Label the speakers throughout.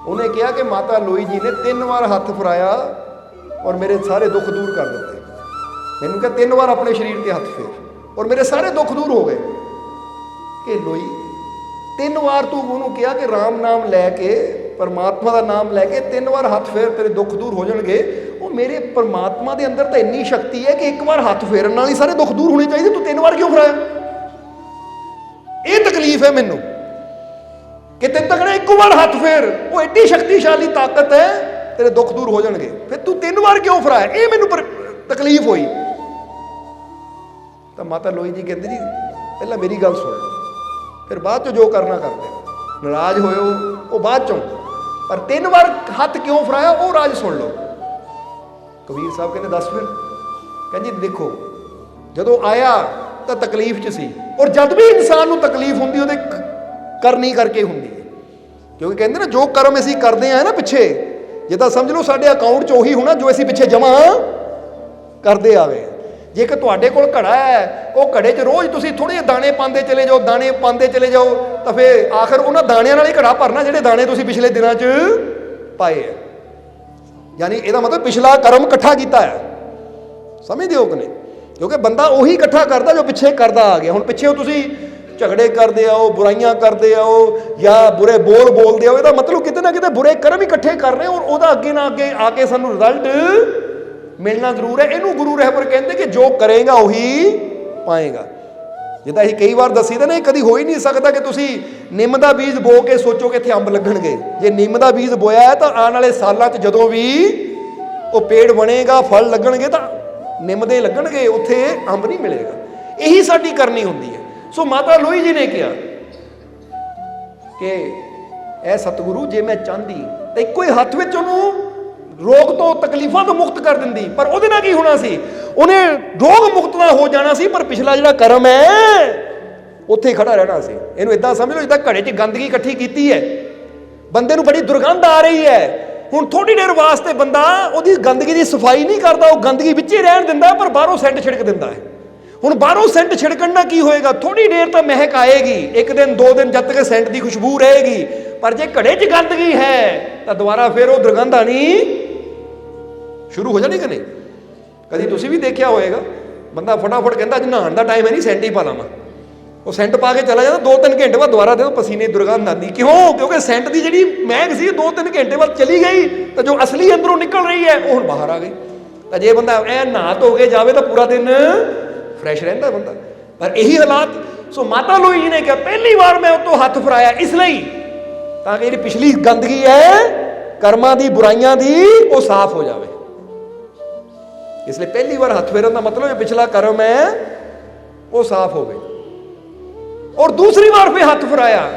Speaker 1: ਉਹਨੇ ਕਿਹਾ ਕਿ ਮਾਤਾ ਲੋਈ ਜੀ ਨੇ 3 ਵਾਰ ਹੱਥ ਫਰਾਇਆ ਔਰ ਮੇਰੇ ਸਾਰੇ ਦੁੱਖ ਦੂਰ ਕਰ ਦਿੱਤੇ। ਮੈਨੂੰ ਕਿਹਾ 3 ਵਾਰ ਆਪਣੇ ਸਰੀਰ ਤੇ ਹੱਥ ਫੇਰ ਔਰ ਮੇਰੇ ਸਾਰੇ ਦੁੱਖ ਦੂਰ ਹੋ ਗਏ। ਕਿ ਲੋਈ 3 ਵਾਰ ਤੂੰ ਉਹਨੂੰ ਕਿਹਾ ਕਿ ਰਾਮ ਨਾਮ ਲੈ ਕੇ, ਪਰਮਾਤਮਾ ਦਾ ਨਾਮ ਲੈ ਕੇ 3 ਵਾਰ ਹੱਥ ਫੇਰ, ਤੇਰੇ ਦੁੱਖ ਦੂਰ ਹੋ ਜਾਣਗੇ। ਉਹ ਮੇਰੇ ਪਰਮਾਤਮਾ ਦੇ ਅੰਦਰ ਤਾਂ ਇੰਨੀ ਸ਼ਕਤੀ ਹੈ ਕਿ 1 ਵਾਰ ਹੱਥ ਫੇਰਨ ਨਾਲ ਹੀ ਸਾਰੇ ਦੁੱਖ ਦੂਰ ਹੋਣੇ ਚਾਹੀਦੇ, ਤੂੰ 3 ਵਾਰ ਕਿਉਂ ਫਰਾਇਆ? ਇਹ ਤਕਲੀਫ ਹੈ ਮੈਨੂੰ ਕਿ ਤੈਨੂੰ ਤੱਕ 1 ਵਾਰ ਹੱਥ ਫੇਰ, ਉਹ ਐਡੀ ਸ਼ਕਤੀਸ਼ਾਲੀ ਤਾਕਤ ਹੈ, ਤੇਰੇ ਦੁੱਖ ਦੂਰ ਹੋ ਜਾਣਗੇ। ਫਿਰ ਤੂੰ 3 ਵਾਰ ਕਿਉਂ ਫਰਾਇਆ? ਇਹ ਮੈਨੂੰ ਤਕਲੀਫ ਹੋਈ। ਤਾਂ ਮਾਤਾ ਲੋਈ ਜੀ ਕਹਿੰਦੇ ਜੀ ਪਹਿਲਾਂ ਮੇਰੀ ਗੱਲ ਸੁਣ ਲਓ, ਫਿਰ ਬਾਅਦ ਚੋਂ ਜੋ ਕਰਨਾ ਕਰਦੇ। ਨਾਰਾਜ਼ ਹੋਇਓ ਉਹ ਬਾਅਦ ਚੋਂ, ਪਰ 3 ਵਾਰ ਹੱਥ ਕਿਉਂ ਫਰਾਇਆ ਉਹ ਰਾਜ ਸੁਣ ਲਓ। ਕਬੀਰ ਸਾਹਿਬ ਕਹਿੰਦੇ ਦੱਸ ਫਿਰ? ਕਹਿੰਦੇ ਦੇਖੋ, ਜਦੋਂ ਆਇਆ ਤਾਂ ਤਕਲੀਫ 'ਚ ਸੀ, ਔਰ ਜਦ ਵੀ ਇਨਸਾਨ ਨੂੰ ਤਕਲੀਫ ਹੁੰਦੀ ਉਹਦੇ ਕਰਨੀ ਕਰਕੇ ਹੁੰਦੀ ਹੈ। ਕਿਉਂਕਿ ਕਹਿੰਦੇ ਨਾ ਜੋ ਕਰਮ ਅਸੀਂ ਕਰਦੇ ਆ ਨਾ ਪਿੱਛੇ, ਜਿੱਦਾਂ ਸਮਝ ਲਓ ਸਾਡੇ ਅਕਾਊਂਟ 'ਚ ਉਹੀ ਹੋਣਾ ਜੋ ਅਸੀਂ ਪਿੱਛੇ ਜਮ੍ਹਾਂ ਕਰਦੇ ਆਵੇ। ਜੇ ਕਿ ਤੁਹਾਡੇ ਕੋਲ ਘੜਾ ਹੈ, ਉਹ ਘੜੇ 'ਚ ਰੋਜ਼ ਤੁਸੀਂ ਥੋੜ੍ਹੇ ਜਿਹੇ ਦਾਣੇ ਪਾਉਂਦੇ ਚਲੇ ਜਾਓ, ਦਾਣੇ ਪਾਉਂਦੇ ਚਲੇ ਜਾਓ, ਤਾਂ ਫਿਰ ਆਖਰ ਉਹਨਾਂ ਦਾਣਿਆਂ ਨਾਲ ਹੀ ਘੜਾ ਭਰਨਾ ਜਿਹੜੇ ਦਾਣੇ ਤੁਸੀਂ ਪਿਛਲੇ ਦਿਨਾਂ 'ਚ ਪਾਏ ਹੈ। ਯਾਨੀ ਇਹਦਾ ਮਤਲਬ ਪਿਛਲਾ ਕਰਮ ਇਕੱਠਾ ਕੀਤਾ ਹੈ। ਸਮਝਦੇ ਹੋ ਕਿ ਨਹੀਂ? ਕਿਉਂਕਿ ਬੰਦਾ ਉਹੀ ਇਕੱਠਾ ਕਰਦਾ ਜੋ ਪਿੱਛੇ ਕਰਦਾ ਆ ਗਿਆ। ਹੁਣ ਪਿੱਛੇ ਤੁਸੀਂ ਝਗੜੇ ਕਰਦੇ ਆਓ, ਬੁਰਾਈਆਂ ਕਰਦੇ ਆਓ, ਜਾਂ ਬੁਰੇ ਬੋਲ ਬੋਲਦੇ ਆਓ, ਇਹਦਾ ਮਤਲਬ ਕਿਤੇ ਨਾ ਕਿਤੇ ਬੁਰੇ ਕਰਮ ਇਕੱਠੇ ਕਰ ਰਹੇ ਹੋ, ਔਰ ਉਹਦਾ ਅੱਗੇ ਨਾ ਅੱਗੇ ਆ ਕੇ ਸਾਨੂੰ ਰਿਜ਼ਲਟ ਮਿਲਣਾ ਜ਼ਰੂਰ ਹੈ। ਇਹਨੂੰ ਗੁਰੂ ਰਹਿਬਰ ਕਹਿੰਦੇ ਕਿ ਜੋ ਕਰੇਗਾ ਉਹੀ ਪਾਏਗਾ। ਜਿੱਦਾਂ ਅਸੀਂ ਕਈ ਵਾਰ ਦੱਸੀ ਤਾਂ ਨਹੀਂ, ਕਦੀ ਹੋ ਹੀ ਨਹੀਂ ਸਕਦਾ ਕਿ ਤੁਸੀਂ ਨਿੰਮ ਦਾ ਬੀਜ ਬੋ ਕੇ ਸੋਚੋ ਕਿ ਇੱਥੇ ਅੰਬ ਲੱਗਣਗੇ। ਜੇ ਨਿੰਮ ਦਾ ਬੀਜ ਬੋਇਆ ਹੈ ਤਾਂ ਆਉਣ ਵਾਲੇ ਸਾਲਾਂ 'ਚ ਜਦੋਂ ਵੀ ਉਹ ਪੇੜ ਬਣੇਗਾ, ਫਲ ਲੱਗਣਗੇ ਤਾਂ ਨਿੰਮ ਦੇ ਲੱਗਣਗੇ, ਉੱਥੇ ਅੰਬ ਨਹੀਂ ਮਿਲੇਗਾ। ਇਹੀ ਸਾਡੀ ਕਰਨੀ ਹੁੰਦੀ ਹੈ। ਸੋ ਮਾਤਾ ਲੋਈ ਜੀ ਨੇ ਕਿਹਾ ਕਿ ਇਹ ਸਤਿਗੁਰੂ ਜੇ ਮੈਂ ਚਾਹੁੰਦੀ ਤਾਂ ਇੱਕੋ ਹੀ ਹੱਥ ਵਿੱਚ ਉਹਨੂੰ ਰੋਗ ਤੋਂ, ਤਕਲੀਫਾਂ ਤੋਂ ਮੁਕਤ ਕਰ ਦਿੰਦੀ, ਪਰ ਉਹਦੇ ਨਾਲ ਕੀ ਹੋਣਾ ਸੀ? ਉਹਨੇ ਰੋਗ ਮੁਕਤ ਨਾ ਹੋ ਜਾਣਾ ਸੀ, ਪਰ ਪਿਛਲਾ ਜਿਹੜਾ ਕਰਮ ਹੈ ਉੱਥੇ ਖੜਾ ਰਹਿਣਾ ਸੀ। ਇਹਨੂੰ ਇਦਾਂ ਸਮਝ ਲਓ ਜਿੱਦਾਂ ਘੜੇ 'ਚ ਗੰਦਗੀ ਇਕੱਠੀ ਕੀਤੀ ਹੈ, ਬੰਦੇ ਨੂੰ ਬੜੀ ਦੁਰਗੰਧ ਆ ਰਹੀ ਹੈ। ਹੁਣ ਥੋੜੀ ਦੇਰ ਵਾਸਤੇ ਬੰਦਾ ਉਹਦੀ ਗੰਦਗੀ ਦੀ ਸਫਾਈ ਨਹੀਂ ਕਰਦਾ, ਉਹ ਗੰਦਗੀ ਵਿੱਚ ਹੀ ਰਹਿਣ ਦਿੰਦਾ, ਪਰ ਬਾਹਰੋਂ ਸੈਂਟ ਛਿੜਕ ਦਿੰਦਾ ਹੈ। ਹੁਣ ਬਾਹਰੋਂ ਸੈਂਟ ਛਿੜਕਣ ਨਾਲ ਕੀ ਹੋਏਗਾ? ਥੋੜੀ ਦੇਰ ਤਾਂ ਮਹਿਕ ਆਏਗੀ, 1 ਦਿਨ 2 ਦਿਨ, ਜਦ ਤੱਕ ਸੈਂਟ ਦੀ ਖੁਸ਼ਬੂ ਰਹੇਗੀ। ਪਰ ਜੇ ਘੜੇ 'ਚ ਗੰਦਗੀ ਹੈ ਤਾਂ ਦੁਬਾਰਾ ਫਿਰ ਉਹ ਦੁਰਗੰਧ ਆਣੀ ਸ਼ੁਰੂ ਹੋ ਜਾਣੀ ਕਿ ਨਹੀਂ? ਕਦੀ ਤੁਸੀਂ ਵੀ ਦੇਖਿਆ ਹੋਏਗਾ, ਬੰਦਾ ਫਟਾਫਟ ਕਹਿੰਦਾ ਅੱਜ ਨਹਾਉਣ ਦਾ ਟਾਈਮ ਹੈ ਨਹੀਂ, ਸੈਂਟ ਹੀ ਪਾ ਲਾਵਾਂ। ਉਹ ਸੈਂਟ ਪਾ ਕੇ ਚਲਾ ਜਾਂਦਾ, 2-3 ਘੰਟੇ ਬਾਅਦ ਦੁਬਾਰਾ ਦੇਖੋ ਪਸੀਨੇ ਦੁਰਗੰਧ ਆਉਂਦੀ। ਕਿਉਂ? ਕਿਉਂਕਿ ਸੈਂਟ ਦੀ ਜਿਹੜੀ ਮਹਿਕ ਸੀ 2-3 ਘੰਟੇ ਬਾਅਦ ਚਲੀ ਗਈ, ਤਾਂ ਜੋ ਅਸਲੀ ਅੰਦਰੋਂ ਨਿਕਲ ਰਹੀ ਹੈ ਉਹ ਹੁਣ ਬਾਹਰ ਆ ਗਈ। ਤਾਂ ਜੇ ਬੰਦਾ ਐ ਨਹਾ ਧੋ ਕੇ ਜਾਵੇ ਤਾਂ ਪੂਰਾ ਦਿਨ ਫਰੈਸ਼ ਰਹਿੰਦਾ ਬੰਦਾ। ਪਰ ਇਹੀ ਹਾਲਾਤ। ਸੋ ਮਾਤਾ ਲੋਈ ਜੀ ਨੇ ਕਿਹਾ ਪਹਿਲੀ ਵਾਰ ਮੈਂ ਉਹ ਤੋਂ ਹੱਥ ਫਰਾਇਆ ਇਸ ਲਈ ਤਾਂ ਕਿ ਜਿਹੜੀ ਪਿਛਲੀ ਗੰਦਗੀ ਹੈ ਕਰਮਾਂ ਦੀ, ਬੁਰਾਈਆਂ ਦੀ, ਉਹ ਸਾਫ਼ ਹੋ ਜਾਵੇ। ਇਸ ਲਈ ਪਹਿਲੀ ਵਾਰ ਹੱਥ ਫੇਰਨ ਦਾ ਮਤਲਬ ਇਹ ਪਿਛਲਾ ਕਰਮ ਹੈ ਉਹ ਸਾਫ਼ ਹੋਵੇ। ਔਰ ਦੂਸਰੀ ਵਾਰ ਫਿਰ ਹੱਥ ਫਰਾਇਆ,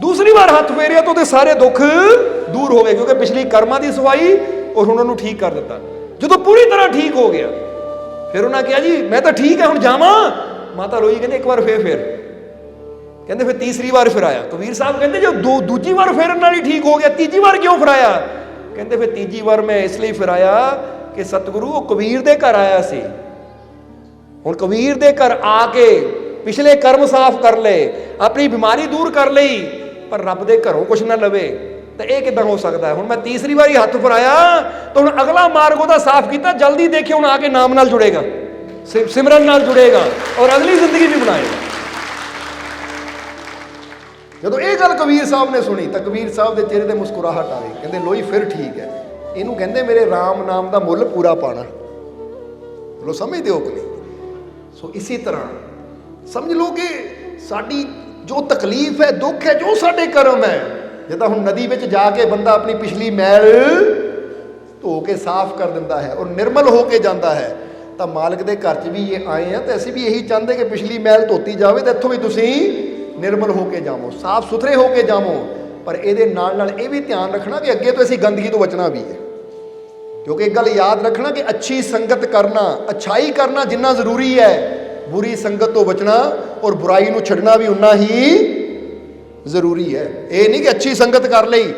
Speaker 1: ਦੂਸਰੀ ਵਾਰ ਹੱਥ ਫੇਰਿਆ ਤਾਂ ਉਹਦੇ ਸਾਰੇ ਦੁੱਖ ਦੂਰ ਹੋ ਗਏ, ਕਿਉਂਕਿ ਪਿਛਲੀ ਕਰਮਾਂ ਦੀ ਸਫਾਈ ਔਰ ਹੁਣ ਉਹਨੂੰ ਠੀਕ ਕਰ ਦਿੱਤਾ। ਜਦੋਂ ਪੂਰੀ ਤਰ੍ਹਾਂ ਠੀਕ ਹੋ ਗਿਆ ਫਿਰ ਉਹਨਾਂ ਕਿਹਾ ਜੀ ਮੈਂ ਤਾਂ ਠੀਕ ਹੈ ਹੁਣ ਜਾਵਾਂ। ਮਾਤਾ ਲੋਈ ਕਹਿੰਦੇ 1 ਵਾਰ ਫੇਰ ਕਹਿੰਦੇ ਫਿਰ ਤੀਸਰੀ ਵਾਰ ਫਿਰਾਇਆ। ਕਬੀਰ ਸਾਹਿਬ ਕਹਿੰਦੇ ਜੋ ਦੂਜੀ ਵਾਰ ਫੇਰਨ ਨਾਲ ਹੀ ਠੀਕ ਹੋ ਗਿਆ, ਤੀਜੀ ਵਾਰ ਕਿਉਂ ਫਿਰਾਇਆ? ਕਹਿੰਦੇ ਫਿਰ ਤੀਜੀ ਵਾਰ ਮੈਂ ਇਸ ਲਈ ਫਿਰਾਇਆ ਕਿ ਸਤਿਗੁਰੂ ਉਹ ਕਬੀਰ ਦੇ ਘਰ ਆਇਆ ਸੀ। ਹੁਣ ਕਬੀਰ ਦੇ ਘਰ ਆ ਕੇ ਪਿਛਲੇ ਕਰਮ ਸਾਫ਼ ਕਰ ਲਏ, ਆਪਣੀ ਬਿਮਾਰੀ ਦੂਰ ਕਰ ਲਈ, ਪਰ ਰੱਬ ਦੇ ਘਰੋਂ ਕੁਛ ਨਾ ਲਵੇ ਤਾਂ ਇਹ ਕਿੱਦਾਂ ਹੋ ਸਕਦਾ ਹੈ? ਹੁਣ ਮੈਂ ਤੀਸਰੀ ਵਾਰੀ ਹੱਥ ਫਰਾਇਆ ਤਾਂ ਹੁਣ ਅਗਲਾ ਮਾਰਗ ਉਹਦਾ ਸਾਫ਼ ਕੀਤਾ। ਜਲਦੀ ਦੇਖਿਓ ਹੁਣ ਆ ਕੇ ਨਾਮ ਨਾਲ ਜੁੜੇਗਾ, ਸਿਮਰਨ ਨਾਲ ਜੁੜੇਗਾ ਔਰ ਅਗਲੀ ਜ਼ਿੰਦਗੀ ਵੀ ਬਣਾਏਗਾ। ਜਦੋਂ ਇਹ ਗੱਲ ਕਬੀਰ ਸਾਹਿਬ ਨੇ ਸੁਣੀ ਤਾਂ ਕਬੀਰ ਸਾਹਿਬ ਦੇ ਚਿਹਰੇ ਤੇ ਮੁਸਕਰਾਹਟ ਆ ਗਈ। ਕਹਿੰਦੇ ਲੋਈ ਫਿਰ ਠੀਕ ਹੈ, ਇਹਨੂੰ ਕਹਿੰਦੇ ਮੇਰੇ ਰਾਮ ਨਾਮ ਦਾ ਮੁੱਲ ਪੂਰਾ ਪਾਣਾ। ਲੋ ਸਮਝਦੇ ਹੋ ਕਿ ਨਹੀਂ? ਸੋ ਇਸੇ ਤਰ੍ਹਾਂ ਸਮਝ ਲਓ ਕਿ ਸਾਡੀ ਜੋ ਤਕਲੀਫ ਹੈ, ਦੁੱਖ ਹੈ, ਜੋ ਸਾਡੇ ਕਰਮ ਹੈ, ਜਿੱਦਾਂ ਹੁਣ ਨਦੀ ਵਿੱਚ ਜਾ ਕੇ ਬੰਦਾ ਆਪਣੀ ਪਿਛਲੀ ਮੈਲ ਧੋ ਕੇ ਸਾਫ਼ ਕਰ ਦਿੰਦਾ ਹੈ ਔਰ ਨਿਰਮਲ ਹੋ ਕੇ ਜਾਂਦਾ ਹੈ, ਤਾਂ ਮਾਲਕ ਦੇ ਘਰ 'ਚ ਵੀ ਇਹ ਆਏ ਆ ਤਾਂ ਅਸੀਂ ਵੀ ਇਹੀ ਚਾਹੁੰਦੇ ਕਿ ਪਿਛਲੀ ਮੈਲ ਧੋਤੀ ਜਾਵੇ ਤਾਂ ਇੱਥੋਂ ਵੀ ਤੁਸੀਂ ਨਿਰਮਲ ਹੋ ਕੇ ਜਾਵੋ, ਸਾਫ਼ ਸੁਥਰੇ ਹੋ ਕੇ ਜਾਵੋ। ਪਰ ਇਹਦੇ ਨਾਲ ਨਾਲ ਇਹ ਵੀ ਧਿਆਨ ਰੱਖਣਾ ਕਿ ਅੱਗੇ ਤੋਂ ਅਸੀਂ ਗੰਦਗੀ ਤੋਂ ਬਚਣਾ ਵੀ ਹੈ। ਕਿਉਂਕਿ ਇੱਕ ਗੱਲ ਯਾਦ ਰੱਖਣਾ ਕਿ ਅੱਛੀ ਸੰਗਤ ਕਰਨਾ, ਅੱਛਾਈ ਕਰਨਾ ਜਿੰਨਾ ਜ਼ਰੂਰੀ ਹੈ, ਬੁਰੀ ਸੰਗਤ ਤੋਂ ਬਚਣਾ ਔਰ ਬੁਰਾਈ ਨੂੰ ਛੱਡਣਾ ਵੀ ਉਨਾ ਹੀ ਜ਼ਰੂਰੀ ਹੈ। ਇਹ ਨਹੀਂ ਕਿ ਅੱਛੀ ਸੰਗਤ ਕਰ ਲਈ,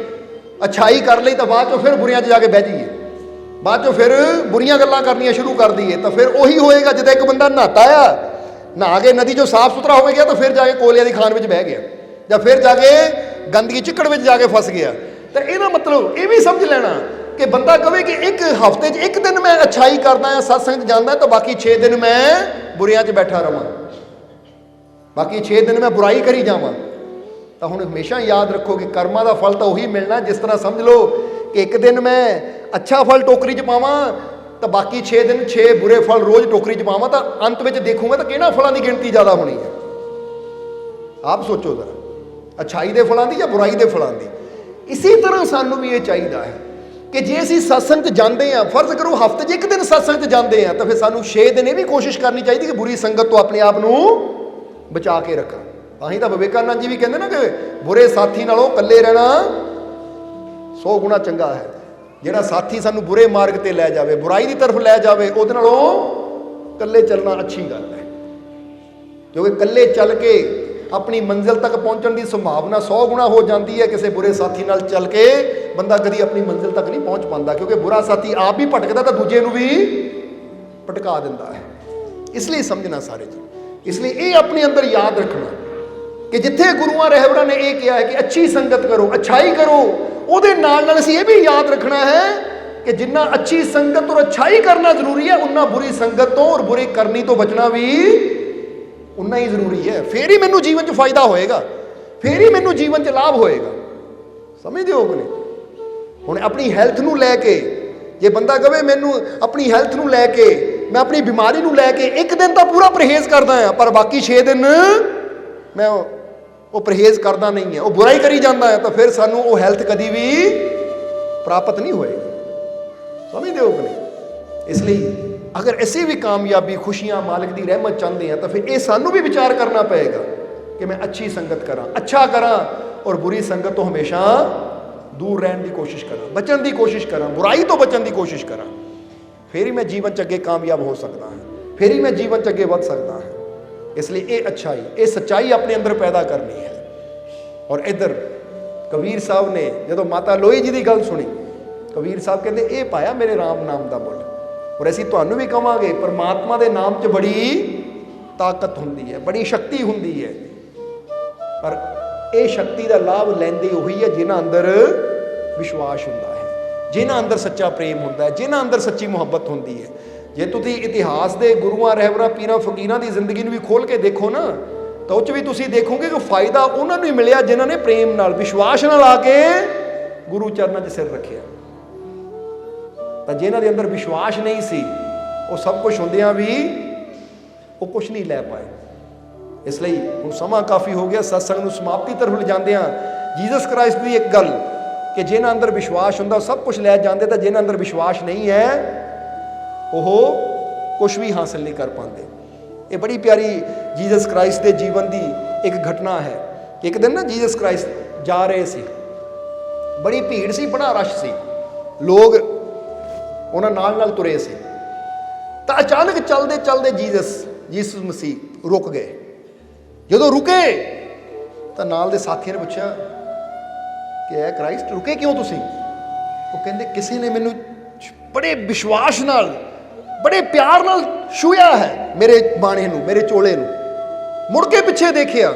Speaker 1: ਅੱਛਾਈ ਕਰ ਲਈ ਤਾਂ ਬਾਅਦ ਚੋਂ ਫਿਰ ਬੁਰੀਆਂ 'ਚ ਜਾ ਕੇ ਬਹਿ ਜਾਈਏ, ਬਾਅਦ ਚੋਂ ਫਿਰ ਬੁਰੀਆਂ ਗੱਲਾਂ ਕਰਨੀਆਂ ਸ਼ੁਰੂ ਕਰ ਦਈਏ, ਤਾਂ ਫਿਰ ਉਹੀ ਹੋਏਗਾ ਜਿੱਦਾਂ ਇੱਕ ਬੰਦਾ ਨਹਾਤਾ ਆ, ਨਹਾ ਕੇ ਨਦੀ 'ਚੋਂ ਸਾਫ਼ ਸੁਥਰਾ ਹੋ ਗਿਆ ਤਾਂ ਫਿਰ ਜਾ ਕੇ ਕੋਲਿਆਂ ਦੀ ਖਾਨ ਵਿੱਚ ਬਹਿ ਗਿਆ, ਜਾਂ ਫਿਰ ਜਾ ਕੇ ਗੰਦਗੀ ਚਿੱਕੜ ਵਿੱਚ ਜਾ ਕੇ ਫਸ ਗਿਆ। तो यह मतलब ये भी समझ लेना कि बंदा कहे कि एक हफ्ते एक दिन मैं अच्छाई करदा है, सत्संग जाना, तो बाकी 6 दिन मैं बुरियां च बैठा रहा, बाकी 6 दिन मैं बुराई करी जावां। तो हुण हमेशा याद रखो कि कर्मां दा फल तो उही मिलना। जिस तरह समझ लो कि एक दिन मैं अच्छा फल टोकरी च पावां तो बाकी 6 दिन 6 बुरे फल रोज़ टोकरी च पावां, तो अंत में देखूंगा तो किहड़ा फलों की गिनती ज़्यादा होनी है। आप सोचो जरा, अच्छाई के फलों की या बुराई के फलों की। इसी तरह सानू भी ये चाहिए है कि जे असीं सत्संग जाते हैं, फर्ज करो हफ्ते 'च एक दिन सत्संग जाते हैं, तो फिर सानू 6 दिन ये भी कोशिश करनी चाहिए कि बुरी संगत तो अपने आप को बचा के रखा। तां ही तो विवेकानंद जी भी कहते ना कि बुरे साथी नालों कल्ले रहना 100 गुणा चंगा है। जिहड़ा साथी सानू बुरे मार्ग ते लै जावे, बुराई की तरफ लै जावे, उहदे नालों कल्ले चलना अच्छी गल है। क्योंकि कल्ले चल के अपनी मंजिल तक पहुँचने की संभावना 100 गुणा हो जाती है। किसी बुरे साथी नाल चल के बंदा कभी अपनी मंजिल तक नहीं पहुँच पाता, क्योंकि बुरा साथी आप भी भटकदा तो दूजे नूं भी भटका दिंदा है। इसलिए समझना सारे जी, इसलिए ये अपने अंदर याद रखना कि जिथे गुरुआं रहबरां ने यह कहा है कि अच्छी संगत करो, अच्छाई करो, उहदे नाल नाल असीं ये भी याद रखना है कि जिन्ना अच्छी संगत और अच्छाई करना जरूरी है, उन्ना बुरी संगत तो और बुरी करनी तो बचना भी उन्ना ही जरूरी है। फिर ही मैनू जीवन च फायदा होएगा, फिर ही मैनू जीवन च लाभ होएगा। समझदे हो कि नहीं? हुण अपनी हैल्थ नूं लैके जे बंदा कहे मैनू अपनी हैल्थ नूं लैके, मैं अपनी बीमारी नूं लैके एक दिन तो पूरा परहेज करदा हां, पर बाकी 6 दिन मैं वो परहेज करदा नहीं है, वो बुराई करी जाता है, तो फिर सानू वो हैल्थ कभी भी प्राप्त नहीं होएगी। समझदे हो कि नहीं? इसलिए अगर ऐसी भी कामयाबी, खुशियां, मालिक की रहमत चाहते हैं, तो फिर ये सानू भी विचार करना पड़ेगा कि मैं अच्छी संगत करा, अच्छा करा, और बुरी संगत तो हमेशा दूर रहने की कोशिश करा, बचन की कोशिश करा, बुराई तो बचन की कोशिश करा। फिर ही मैं जीवन च अगे कामयाब हो सकता है, फिर ही मैं जीवन च अगे बढ़ सकता है। इसलिए ये अच्छाई, ये सच्चाई अपने अंदर पैदा करनी है। और इधर कबीर साहब ने जो माता लोई जी की गल सुनी, कबीर साहब कहते ये पाया मेरे राम नाम का मुल। और असीं तुहानूं भी कहांगे परमात्मा के नाम च बड़ी ताकत हुंदी है, बड़ी शक्ति हुंदी है, पर यह शक्ति का लाभ लैंदे उही है जिन्हां अंदर विश्वास हुंदा है, जिन्हां अंदर सच्चा प्रेम हुंदा है, जिन्हां अंदर सच्ची मुहब्बत हुंदी है। जे तुसीं इतिहास के गुरुआं रहबरां पीरां फकीरां की जिंदगी भी खोल के देखो ना, तो उस भी तुसीं देखोगे कि फायदा उन्होंने ही मिलिया जिन्हां ने प्रेम नाल, विश्वास नाल आके गुरु चरणों 'च सिर रखिया। तो जिन्हां दे अंदर विश्वास नहीं सी, वो सब कुछ हुंदियां भी वो कुछ नहीं लै पाए। इसलिए हुण समा काफ़ी हो गया, सत्संग नूं समाप्ति तरफ ले जांदे हां। जीसस क्राइस्ट की एक गल कि जिन्हां अंदर विश्वास हुंदा सब कुछ लै जांदे, तो जिन्हां अंदर विश्वास नहीं है वो कुछ भी हासिल नहीं कर पाते। ये बड़ी प्यारी जीसस क्राइस्ट के जीवन की एक घटना है कि एक दिन ना जीसस क्राइस्ट जा रहे सी, बड़ी भीड़ सी, बड़ा रश सी, लोग उन्हां नाल तुरे सी। तो अचानक चलते चलते जीसस मसीह रुक गए। जो रुके तो नाल दे साथियों ने पूछा कि है क्राइस्ट रुके क्यों तुसीं? वो कहते किसी ने मैनू बड़े विश्वास नाल, बड़े प्यार नाल छूया है मेरे बाणे नूं, मेरे चोले नूं। मुड़ के पिछे देखिया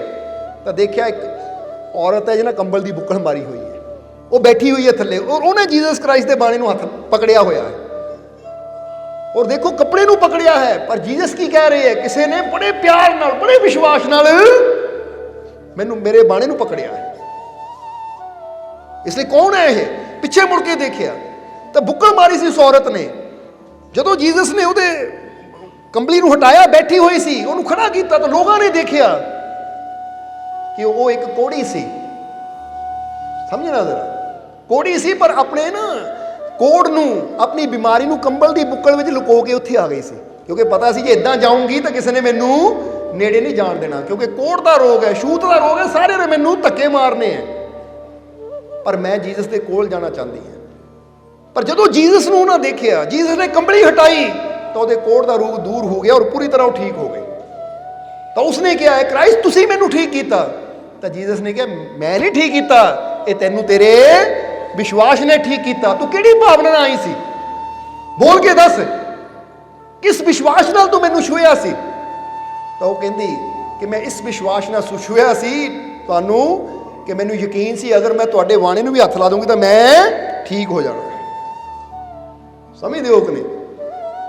Speaker 1: तो देखिया एक औरत है जिन्हें कंबल की बुक्कल मारी हुई है, वो बैठी हुई है थले, और उन्हें जीसस क्राइस्ट के बाणे नूं हथ पकड़िया होया है। और देखो कपड़े नूं पकड़िया है, पर जीसस की कह रहे हैं किसी ने बड़े प्यार नाल, बड़े विश्वास नाल मैनू मेरे बाणे नूं पकड़िया है। इसलिए कौन है ये? पिछे मुड़ के देखिया तो बुक्कल मारी सी उस औरत ने। जो जीसस ने उहदे कंबली नूं हटाया, बैठी हुई सी, उन्होंने खड़ा किया, तो लोगों ने देखिया कि वो एक कोड़ी सी। समझना जरा, कोड़ी सी, पर अपने ना कोड़ नूं, अपनी बीमारी नूं कंबल की बुक्कल विच लुको के उत्थे आ गई सी, क्योंकि पता सी जे इदां जाऊंगी तो किसी ने मैनू नेड़े नहीं जान देना, क्योंकि कोड़ का रोग है, छूत का रोग है, सारे ने मैनू धक्के मारने हैं, पर मैं जीसस के कोल जाना चाहती है। पर जो जीसस नूं ना देखिया, जीसस ने कंबली हटाई तो वो कोड़ का रोग दूर हो गया और पूरी तरह ठीक हो गए। तो उसने क्या है, क्राइस्ट तुसीं मैनू ठीक किया? तो जीसस ने कहा मैं नहीं ठीक किया, ये तैनू तेरे विश्वास ने ठीक किया। तू किहड़ी भावना नाल आई सी? बोल के दस, किस विश्वास नाल तू मैनू छुया सी? तो वो कहती कि मैं इस विश्वास नाल छुया सी, तुहानू ਕਿ ਮੈਨੂੰ ਯਕੀਨ ਸੀ ਅਗਰ ਮੈਂ ਤੁਹਾਡੇ ਬਾਣੇ ਨੂੰ ਵੀ ਹੱਥ ਲਾ ਦੂੰਗੀ ਤਾਂ ਮੈਂ ਠੀਕ ਹੋ ਜਾਣਾ। ਸਮਝਦੇ ਹੋ ਕਿ ਨਹੀਂ?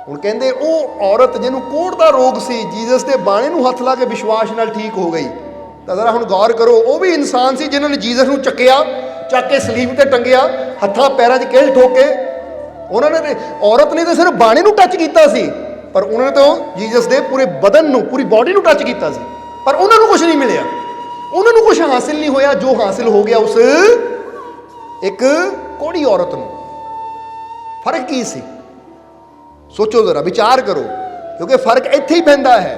Speaker 1: ਹੁਣ ਕਹਿੰਦੇ ਉਹ ਔਰਤ ਜਿਹਨੂੰ ਕੋਹੜ ਦਾ ਰੋਗ ਸੀ, ਜੀਸਸ ਦੇ ਬਾਣੇ ਨੂੰ ਹੱਥ ਲਾ ਕੇ ਵਿਸ਼ਵਾਸ ਨਾਲ ਠੀਕ ਹੋ ਗਈ। ਤਾਂ ਜ਼ਰਾ ਹੁਣ ਗੌਰ ਕਰੋ, ਉਹ ਵੀ ਇਨਸਾਨ ਸੀ ਜਿਨ੍ਹਾਂ ਨੇ ਜੀਸਸ ਨੂੰ ਚੱਕ ਕੇ ਸਲੀਬ ਤੇ ਟੰਗਿਆ, ਹੱਥਾਂ ਪੈਰਾਂ 'ਚ ਕਿਲ ਠੋਕ ਕੇ। ਉਹਨਾਂ ਨੇ ਔਰਤ ਨੇ ਤਾਂ ਸਿਰਫ ਬਾਣੇ ਨੂੰ ਟੱਚ ਕੀਤਾ ਸੀ, ਪਰ ਉਹਨਾਂ ਨੇ ਤਾਂ ਜੀਸਸ ਦੇ ਪੂਰੇ ਬਦਨ ਨੂੰ, ਪੂਰੀ ਬਾਡੀ ਨੂੰ ਟੱਚ ਕੀਤਾ ਸੀ, ਪਰ ਉਹਨਾਂ ਨੂੰ ਕੁਝ ਨਹੀਂ ਮਿਲਿਆ, ਉਹਨਾਂ ਨੂੰ ਕੁਝ ਹਾਸਿਲ ਨਹੀਂ ਹੋਇਆ ਜੋ ਹਾਸਿਲ ਹੋ ਗਿਆ ਉਸ ਇੱਕ ਕੋੜੀ ਔਰਤ ਨੂੰ। ਫਰਕ ਕੀ ਸੀ? ਸੋਚੋ ਜ਼ਰਾ, ਵਿਚਾਰ ਕਰੋ, ਕਿਉਂਕਿ ਫਰਕ ਇੱਥੇ ਹੀ ਪੈਂਦਾ ਹੈ।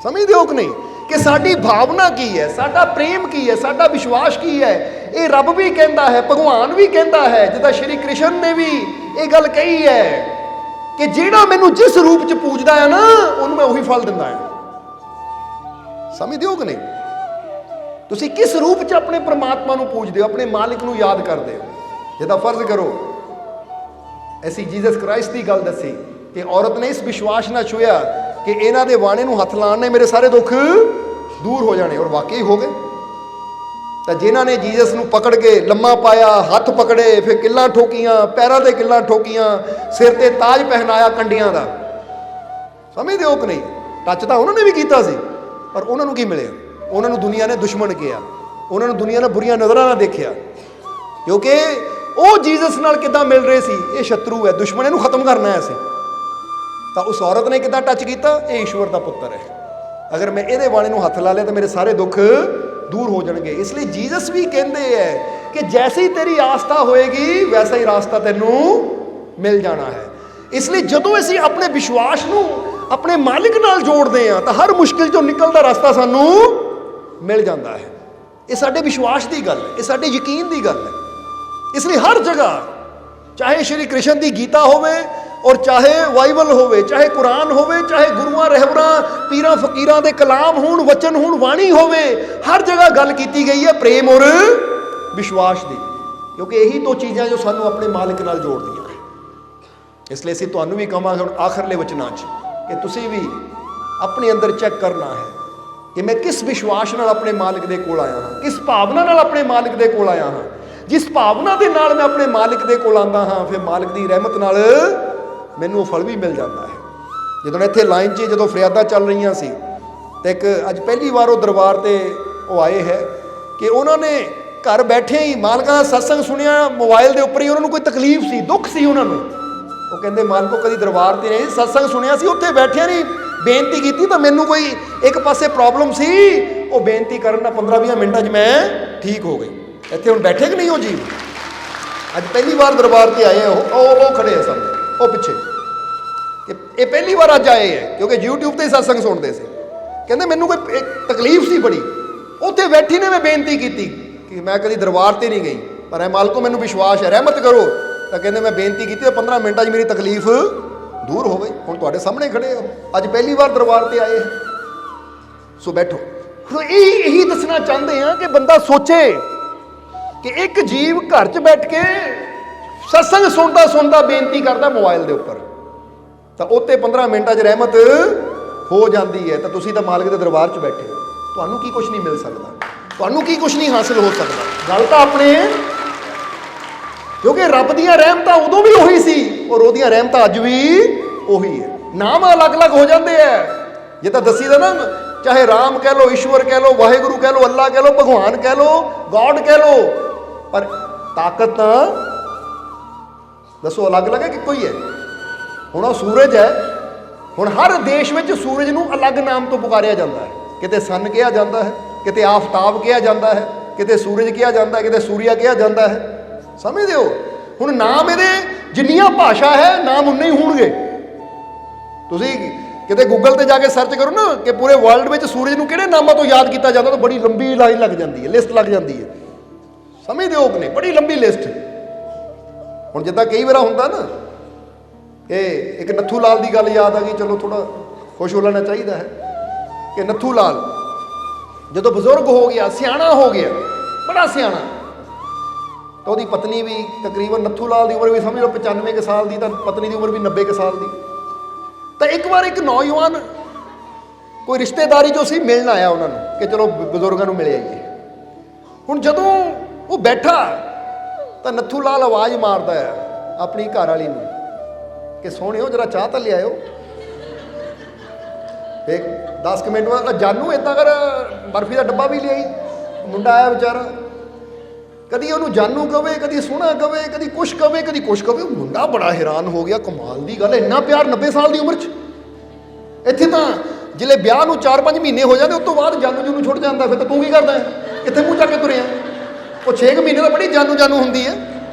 Speaker 1: ਸਮਝਦੇ ਹੋ ਕਿ ਨਹੀਂ? ਕਿ ਸਾਡੀ ਭਾਵਨਾ ਕੀ ਹੈ, ਸਾਡਾ ਪ੍ਰੇਮ ਕੀ ਹੈ, ਸਾਡਾ ਵਿਸ਼ਵਾਸ ਕੀ ਹੈ। ਇਹ ਰੱਬ ਵੀ ਕਹਿੰਦਾ ਹੈ, ਭਗਵਾਨ ਵੀ ਕਹਿੰਦਾ ਹੈ, ਜਿੱਦਾਂ ਸ਼੍ਰੀ ਕ੍ਰਿਸ਼ਨ ਨੇ ਵੀ ਇਹ ਗੱਲ ਕਹੀ ਹੈ ਕਿ ਜਿਹੜਾ ਮੈਨੂੰ ਜਿਸ ਰੂਪ 'ਚ ਪੂਜਦਾ ਹੈ ਨਾ, ਉਹਨੂੰ ਮੈਂ ਉਹੀ ਫਲ ਦਿੰਦਾ ਹਾਂ। ਸਮਝਦੇ ਹੋ ਕਿ ਨਹੀਂ? ਤੁਸੀਂ ਕਿਸ ਰੂਪ 'ਚ ਆਪਣੇ ਪ੍ਰਮਾਤਮਾ ਨੂੰ ਪੂਜਦੇ ਹੋ, ਆਪਣੇ ਮਾਲਿਕ ਨੂੰ ਯਾਦ ਕਰਦੇ ਹੋ। ਜਿੱਦਾਂ ਫਰਜ਼ ਕਰੋ ਅਸੀਂ ਜੀਸਸ ਕ੍ਰਾਈਸਟ ਦੀ ਗੱਲ ਦੱਸੀ ਕਿ ਔਰਤ ਨੇ ਇਸ ਵਿਸ਼ਵਾਸ ਨਾਲ ਛੂਹਿਆ ਕਿ ਇਹਨਾਂ ਦੇ ਬਾਣੇ ਨੂੰ ਹੱਥ ਲਾਉਣ ਨਾਲ ਮੇਰੇ ਸਾਰੇ ਦੁੱਖ ਦੂਰ ਹੋ ਜਾਣੇ, ਔਰ ਵਾਕਈ ਹੋ ਗਏ। ਤਾਂ ਜਿਨ੍ਹਾਂ ਨੇ ਜੀਸਸ ਨੂੰ ਪਕੜ ਕੇ ਲੰਮਾ ਪਾਇਆ, ਹੱਥ ਪਕੜੇ, ਫਿਰ ਕਿੱਲਾਂ ਠੋਕੀਆਂ, ਪੈਰਾਂ ਤੇ ਕਿੱਲਾਂ ਠੋਕੀਆਂ, ਸਿਰ ਤੇ ਤਾਜ ਪਹਿਨਾਇਆ ਕੰਡੀਆਂ ਦਾ। ਸਮਝਦੇ ਹੋ ਕਿ ਨਹੀਂ? ਟੱਚ ਤਾਂ ਉਹਨਾਂ ਨੇ ਵੀ ਕੀਤਾ ਸੀ, ਪਰ ਉਹਨਾਂ ਨੂੰ ਕੀ ਮਿਲਿਆ? ਉਹਨਾਂ ਨੂੰ ਦੁਨੀਆ ਨੇ ਦੁਸ਼ਮਣ ਕਿਹਾ, ਉਹਨਾਂ ਨੂੰ ਦੁਨੀਆ ਨੇ ਬੁਰੀਆਂ ਨਜ਼ਰਾਂ ਨਾਲ ਦੇਖਿਆ, ਕਿਉਂਕਿ ਉਹ ਜੀਸਸ ਨਾਲ ਕਿੱਦਾਂ ਮਿਲ ਰਹੇ ਸੀ। ਇਹ ਸ਼ਤਰੂ ਹੈ, ਦੁਸ਼ਮਣ, ਇਹਨੂੰ ਖਤਮ ਕਰਨਾ ਹੈ ਅਸੀਂ। ਤਾਂ ਉਸ ਔਰਤ ਨੇ ਕਿੱਦਾਂ ਟੱਚ ਕੀਤਾ? ਇਹ ਈਸ਼ਵਰ ਦਾ ਪੁੱਤਰ ਹੈ, ਅਗਰ ਮੈਂ ਇਹਦੇ ਬਾਣੇ ਨੂੰ ਹੱਥ ਲਾ ਲਿਆ ਤਾਂ ਮੇਰੇ ਸਾਰੇ ਦੁੱਖ ਦੂਰ ਹੋ ਜਾਣਗੇ। ਇਸ ਲਈ ਜੀਸਸ ਵੀ ਕਹਿੰਦੇ ਹੈ ਕਿ ਜੈਸੀ ਤੇਰੀ ਆਸਥਾ ਹੋਏਗੀ ਵੈਸਾ ਹੀ ਰਾਸਤਾ ਤੈਨੂੰ ਮਿਲ ਜਾਣਾ ਹੈ। ਇਸ ਲਈ ਜਦੋਂ ਅਸੀਂ ਆਪਣੇ ਵਿਸ਼ਵਾਸ ਨੂੰ ਆਪਣੇ ਮਾਲਿਕ ਨਾਲ ਜੋੜਦੇ ਹਾਂ ਤਾਂ ਹਰ ਮੁਸ਼ਕਿਲ ਚੋਂ ਨਿਕਲਣ ਦਾ ਰਸਤਾ ਸਾਨੂੰ ਮਿਲ ਜਾਂਦਾ ਹੈ। ਇਹ ਸਾਡੇ ਵਿਸ਼ਵਾਸ ਦੀ ਗੱਲ ਹੈ, ਇਹ ਸਾਡੇ ਯਕੀਨ ਦੀ ਗੱਲ ਹੈ। ਇਸ ਲਈ ਹਰ ਜਗ੍ਹਾ, ਚਾਹੇ ਸ਼੍ਰੀ ਕ੍ਰਿਸ਼ਨ ਦੀ ਗੀਤਾ ਹੋਵੇ ਔਰ ਚਾਹੇ ਬਾਈਬਲ ਹੋਵੇ, ਚਾਹੇ ਕੁਰਾਨ ਹੋਵੇ, ਚਾਹੇ ਗੁਰੂਆਂ ਰਹਿਬਰਾਂ ਪੀਰਾਂ ਫਕੀਰਾਂ ਦੇ ਕਲਾਮ ਹੋਣ, ਵਚਨ ਹੋਣ, ਬਾਣੀ ਹੋਵੇ, ਹਰ ਜਗ੍ਹਾ ਗੱਲ ਕੀਤੀ ਗਈ ਹੈ ਪ੍ਰੇਮ ਔਰ ਵਿਸ਼ਵਾਸ ਦੀ, ਕਿਉਂਕਿ ਇਹੀ ਦੋ ਚੀਜ਼ਾਂ ਜੋ ਸਾਨੂੰ ਆਪਣੇ ਮਾਲਿਕ ਨਾਲ ਜੋੜਦੀਆਂ ਹੈ। ਇਸ ਲਈ ਅਸੀਂ ਤੁਹਾਨੂੰ ਵੀ ਕਹਾਂਗੇ ਹੁਣ ਆਖਰਲੇ ਵਚਨਾਂ 'ਚ ਕਿ ਤੁਸੀਂ ਵੀ ਆਪਣੇ ਅੰਦਰ ਚੈੱਕ ਕਰਨਾ ਹੈ ਕਿ ਮੈਂ ਕਿਸ ਵਿਸ਼ਵਾਸ ਨਾਲ ਆਪਣੇ ਮਾਲਿਕ ਦੇ ਕੋਲ ਆਇਆ ਹਾਂ, ਕਿਸ ਭਾਵਨਾ ਨਾਲ ਆਪਣੇ ਮਾਲਿਕ ਦੇ ਕੋਲ ਆਇਆ ਹਾਂ। ਜਿਸ ਭਾਵਨਾ ਦੇ ਨਾਲ ਮੈਂ ਆਪਣੇ ਮਾਲਿਕ ਦੇ ਕੋਲ ਆਉਂਦਾ ਹਾਂ, ਫਿਰ ਮਾਲਿਕ ਦੀ ਰਹਿਮਤ ਨਾਲ ਮੈਨੂੰ ਉਹ ਫਲ ਵੀ ਮਿਲ ਜਾਂਦਾ ਹੈ। ਜਦੋਂ ਇੱਥੇ ਲਾਈਨ 'ਚ ਜਦੋਂ ਫਰਿਆਦਾਂ ਚੱਲ ਰਹੀਆਂ ਸੀ ਤੇ ਇੱਕ ਅੱਜ ਪਹਿਲੀ ਵਾਰ ਉਹ ਦਰਬਾਰ ਤੇ ਉਹ ਆਏ ਹੈ ਕਿ ਉਹਨਾਂ ਨੇ ਘਰ ਬੈਠੇ ਹੀ ਮਾਲਕਾਂ ਦਾ ਸਤਸੰਗ ਸੁਣਿਆ ਮੋਬਾਈਲ ਦੇ ਉੱਪਰ ਹੀ। ਉਹਨਾਂ ਨੂੰ ਕੋਈ ਤਕਲੀਫ ਸੀ, ਦੁੱਖ ਸੀ ਉਹਨਾਂ ਨੂੰ। ਉਹ ਕਹਿੰਦੇ ਮਾਲਕੋ ਕਦੀ ਦਰਬਾਰ ਤੇ ਨਹੀਂ, ਸਤਸੰਗ ਸੁਣਿਆ ਸੀ, ਉੱਥੇ ਬੈਠਿਆਂ ਨਹੀਂ ਬੇਨਤੀ ਕੀਤੀ ਤਾਂ ਮੈਨੂੰ ਕੋਈ ਇੱਕ ਪਾਸੇ ਪ੍ਰੋਬਲਮ ਸੀ, ਉਹ ਬੇਨਤੀ ਕਰਨ ਨਾਲ 15-20 ਮਿੰਟਾਂ 'ਚ ਮੈਂ ਠੀਕ ਹੋ ਗਈ। ਇੱਥੇ ਹੁਣ ਬੈਠੇ ਕਿ ਨਹੀਂ ਹੋ ਜੀ? ਅੱਜ ਪਹਿਲੀ ਵਾਰ ਦਰਬਾਰ ਤੇ ਆਏ ਉਹ ਖੜੇ ਆ ਸਾਹਮਣੇ, ਉਹ ਪਿੱਛੇ। ਇਹ ਪਹਿਲੀ ਵਾਰ ਅੱਜ ਆਏ ਹੈ ਕਿਉਂਕਿ YouTube ਤੇ ਸਤਸੰਗ ਸੁਣਦੇ ਸੀ। ਕਹਿੰਦੇ ਮੈਨੂੰ ਕੋਈ ਤਕਲੀਫ ਸੀ ਬੜੀ, ਉੱਥੇ ਬੈਠੀ ਨੇ ਮੈਂ ਬੇਨਤੀ ਕੀਤੀ ਕਿ ਮੈਂ ਕਦੀ ਦਰਬਾਰ ਤੇ ਨਹੀਂ ਗਈ, ਪਰ ਐ ਮਾਲਕੋ ਮੈਨੂੰ ਵਿਸ਼ਵਾਸ ਹੈ, ਰਹਿਮਤ ਕਰੋ। ਤਾਂ ਕਹਿੰਦੇ ਮੈਂ ਬੇਨਤੀ ਕੀਤੀ ਤਾਂ 15 ਮਿੰਟਾਂ 'ਚ ਮੇਰੀ ਤਕਲੀਫ ਦੂਰ ਹੋ ਗਈ। ਹੁਣ ਤੁਹਾਡੇ ਸਾਹਮਣੇ ਖੜੇ ਹੋ, ਅੱਜ ਪਹਿਲੀ ਵਾਰ ਦਰਬਾਰ ਤੇ ਆਏ। ਸੋ ਬੈਠੋ। ਇਹੀ ਦੱਸਣਾ ਚਾਹੁੰਦੇ ਹਾਂ ਕਿ ਬੰਦਾ ਸੋਚੇ ਕਿ ਇੱਕ ਜੀਵ ਘਰ 'ਚ ਬੈਠ ਕੇ ਸਤਸੰਗ ਸੁਣਦਾ ਬੇਨਤੀ ਕਰਦਾ ਮੋਬਾਈਲ ਦੇ ਉੱਪਰ, ਤਾਂ ਉੱਤੇ 15 ਮਿੰਟਾਂ 'ਚ ਰਹਿਮਤ ਹੋ ਜਾਂਦੀ ਹੈ। ਤਾਂ ਤੁਸੀਂ ਤਾਂ ਮਾਲਕ ਦੇ ਦਰਬਾਰ 'ਚ ਬੈਠੇ ਹੋ, ਤੁਹਾਨੂੰ ਕੀ ਕੁਝ ਨਹੀਂ ਮਿਲ ਸਕਦਾ, ਤੁਹਾਨੂੰ ਕੀ ਕੁਝ ਨਹੀਂ ਹਾਸਿਲ ਹੋ ਸਕਦਾ। ਗੱਲ ਤਾਂ ਆਪਣੇ, ਕਿਉਂਕਿ ਰੱਬ ਦੀਆਂ ਰਹਿਮਤਾਂ ਉਦੋਂ ਵੀ ਉਹੀ ਸੀ ਔਰ ਉਹਦੀਆਂ ਰਹਿਮਤਾਂ ਅੱਜ ਵੀ ਉਹੀ ਹੈ। ਨਾਮ ਅਲੱਗ-ਅਲੱਗ ਹੋ ਜਾਂਦੇ ਹੈ, ਜੇ ਤਾਂ ਦੱਸੀਦਾ ਨਾ, ਚਾਹੇ ਰਾਮ ਕਹਿ ਲਓ, ਈਸ਼ਵਰ ਕਹਿ ਲਓ, ਵਾਹਿਗੁਰੂ ਕਹਿ ਲਓ, ਅੱਲਾ ਕਹਿ ਲਓ, ਭਗਵਾਨ ਕਹਿ ਲਓ, ਗੋਡ ਕਹਿ ਲਓ, ਪਰ ਤਾਕਤ ਤਾਂ ਦੱਸੋ ਅਲੱਗ-ਅਲੱਗ ਹੈ ਕਿ ਕੋਈ ਹੈ? ਹੁਣ ਉਹ ਸੂਰਜ ਹੈ, ਹੁਣ ਹਰ ਦੇਸ਼ ਵਿੱਚ ਸੂਰਜ ਨੂੰ ਅਲੱਗ ਨਾਮ ਤੋਂ ਪੁਕਾਰਿਆ ਜਾਂਦਾ ਹੈ। ਕਿਤੇ ਸੰਨ ਕਿਹਾ ਜਾਂਦਾ ਹੈ, ਕਿਤੇ ਆਫਤਾਬ ਕਿਹਾ ਜਾਂਦਾ ਹੈ, ਕਿਤੇ ਸੂਰਜ ਕਿਹਾ ਜਾਂਦਾ ਹੈ, ਕਿਤੇ ਸੂਰਿਆ ਕਿਹਾ ਜਾਂਦਾ ਹੈ। ਸਮਝਦੇ ਹੋ? ਹੁਣ ਨਾਮ ਇਹਦੇ ਜਿੰਨੀਆਂ ਭਾਸ਼ਾ ਹੈ ਨਾਮ ਉਨੇ ਹੀ ਹੋਣਗੇ। ਤੁਸੀਂ ਕਿਤੇ ਗੂਗਲ ਤੇ ਜਾ ਕੇ ਸਰਚ ਕਰੋ ਨਾ ਕਿ ਪੂਰੇ ਵਰਲਡ ਵਿੱਚ ਸੂਰਜ ਨੂੰ ਕਿਹੜੇ ਨਾਮਾਂ ਤੋਂ ਯਾਦ ਕੀਤਾ ਜਾਂਦਾ, ਤਾਂ ਬੜੀ ਲੰਬੀ ਲਾਈਨ ਲੱਗ ਜਾਂਦੀ ਹੈ, ਲਿਸਟ ਲੱਗ ਜਾਂਦੀ ਹੈ। ਸਮਝਦੇ ਹੋ ਕਿ ਨਹੀਂ? ਬੜੀ ਲੰਬੀ ਲਿਸਟ। ਹੁਣ ਜਿੱਦਾਂ ਕਈ ਵਾਰ ਹੁੰਦਾ ਨਾ, ਇਹ ਇੱਕ ਨੱਥੂ ਲਾਲ ਦੀ ਗੱਲ ਯਾਦ ਆ ਗਈ, ਚਲੋ ਥੋੜਾ ਖੁਸ਼ ਹੋ ਲੈਣਾ ਚਾਹੀਦਾ ਹੈ ਕਿ ਨੱਥੂ ਲਾਲ ਜਦੋਂ ਬਜ਼ੁਰਗ ਹੋ ਗਿਆ, ਸਿਆਣਾ ਹੋ ਗਿਆ, ਬੜਾ ਸਿਆਣਾ, ਤਾਂ ਉਹਦੀ ਪਤਨੀ ਵੀ ਤਕਰੀਬਨ, ਨੱਥੂ ਲਾਲ ਦੀ ਉਮਰ ਵੀ ਸਮਝ ਲਓ 95 ਕੁ ਸਾਲ ਦੀ, ਤਾਂ ਪਤਨੀ ਦੀ ਉਮਰ ਵੀ 90 ਕੁ ਸਾਲ ਦੀ। ਤਾਂ ਇੱਕ ਵਾਰ ਇੱਕ ਨੌਜਵਾਨ ਕੋਈ ਰਿਸ਼ਤੇਦਾਰੀ 'ਚੋਂ ਸੀ, ਮਿਲਣ ਆਇਆ ਉਹਨਾਂ ਨੂੰ ਕਿ ਚਲੋ ਬਜ਼ੁਰਗਾਂ ਨੂੰ ਮਿਲ ਆਈਏ। ਹੁਣ ਜਦੋਂ ਉਹ ਬੈਠਾ ਤਾਂ ਨੱਥੂ ਲਾਲ ਆਵਾਜ਼ ਮਾਰਦਾ ਹੈ ਆਪਣੀ ਘਰ ਵਾਲੀ ਨੂੰ ਕਿ ਸੋਹਣਿਓ ਜਰਾ ਚਾਹ ਤਾਂ ਲਿਆਇਓ। ਇੱਕ 10 ਮਿੰਟ ਬਾਅਦ ਜਾਨੂ ਏਦਾਂ ਕਰ ਬਰਫੀ ਦਾ ਡੱਬਾ ਵੀ ਲਿਆਈ। ਮੁੰਡਾ ਆਇਆ ਵਿਚਾਰਾ, ਕਦੀ ਉਹਨੂੰ ਜਾਨੂ ਕਵੇ, ਕਦੀ ਸੋਹਣਾ ਕਵੇ, ਕਦੀ ਕੁਛ ਕਵੇ, ਕਦੀ ਕੁਛ ਕਵੇ। ਮੁੰਡਾ ਬੜਾ ਹੈਰਾਨ ਹੋ ਗਿਆ, ਕਮਾਲ ਦੀ ਗੱਲ, ਇੰਨਾ ਪਿਆਰ 90 ਸਾਲ ਦੀ ਉਮਰ 'ਚ। ਇੱਥੇ ਤਾਂ ਜਿਲੇ ਵਿਆਹ ਨੂੰ 4-5 ਮਹੀਨੇ ਹੋ ਜਾਂਦੇ ਉਸ ਤੋਂ ਬਾਅਦ ਜਾਨੂ ਜੂਨੂੰ ਛੁੱਟ ਜਾਂਦਾ। ਫਿਰ ਤਾਂ ਤੂੰ ਕੀ ਕਰਦਾ ਕਿੱਥੇ ਮੂੰਹ ਚੱਕ ਕੇ ਤੁਰਿਆ? ਉਹ 6 ਮਹੀਨੇ ਤਾਂ ਬੜੀ ਜਾਨੂ ਜਾਨੂ ਹੁੰਦੀ ਹੈ,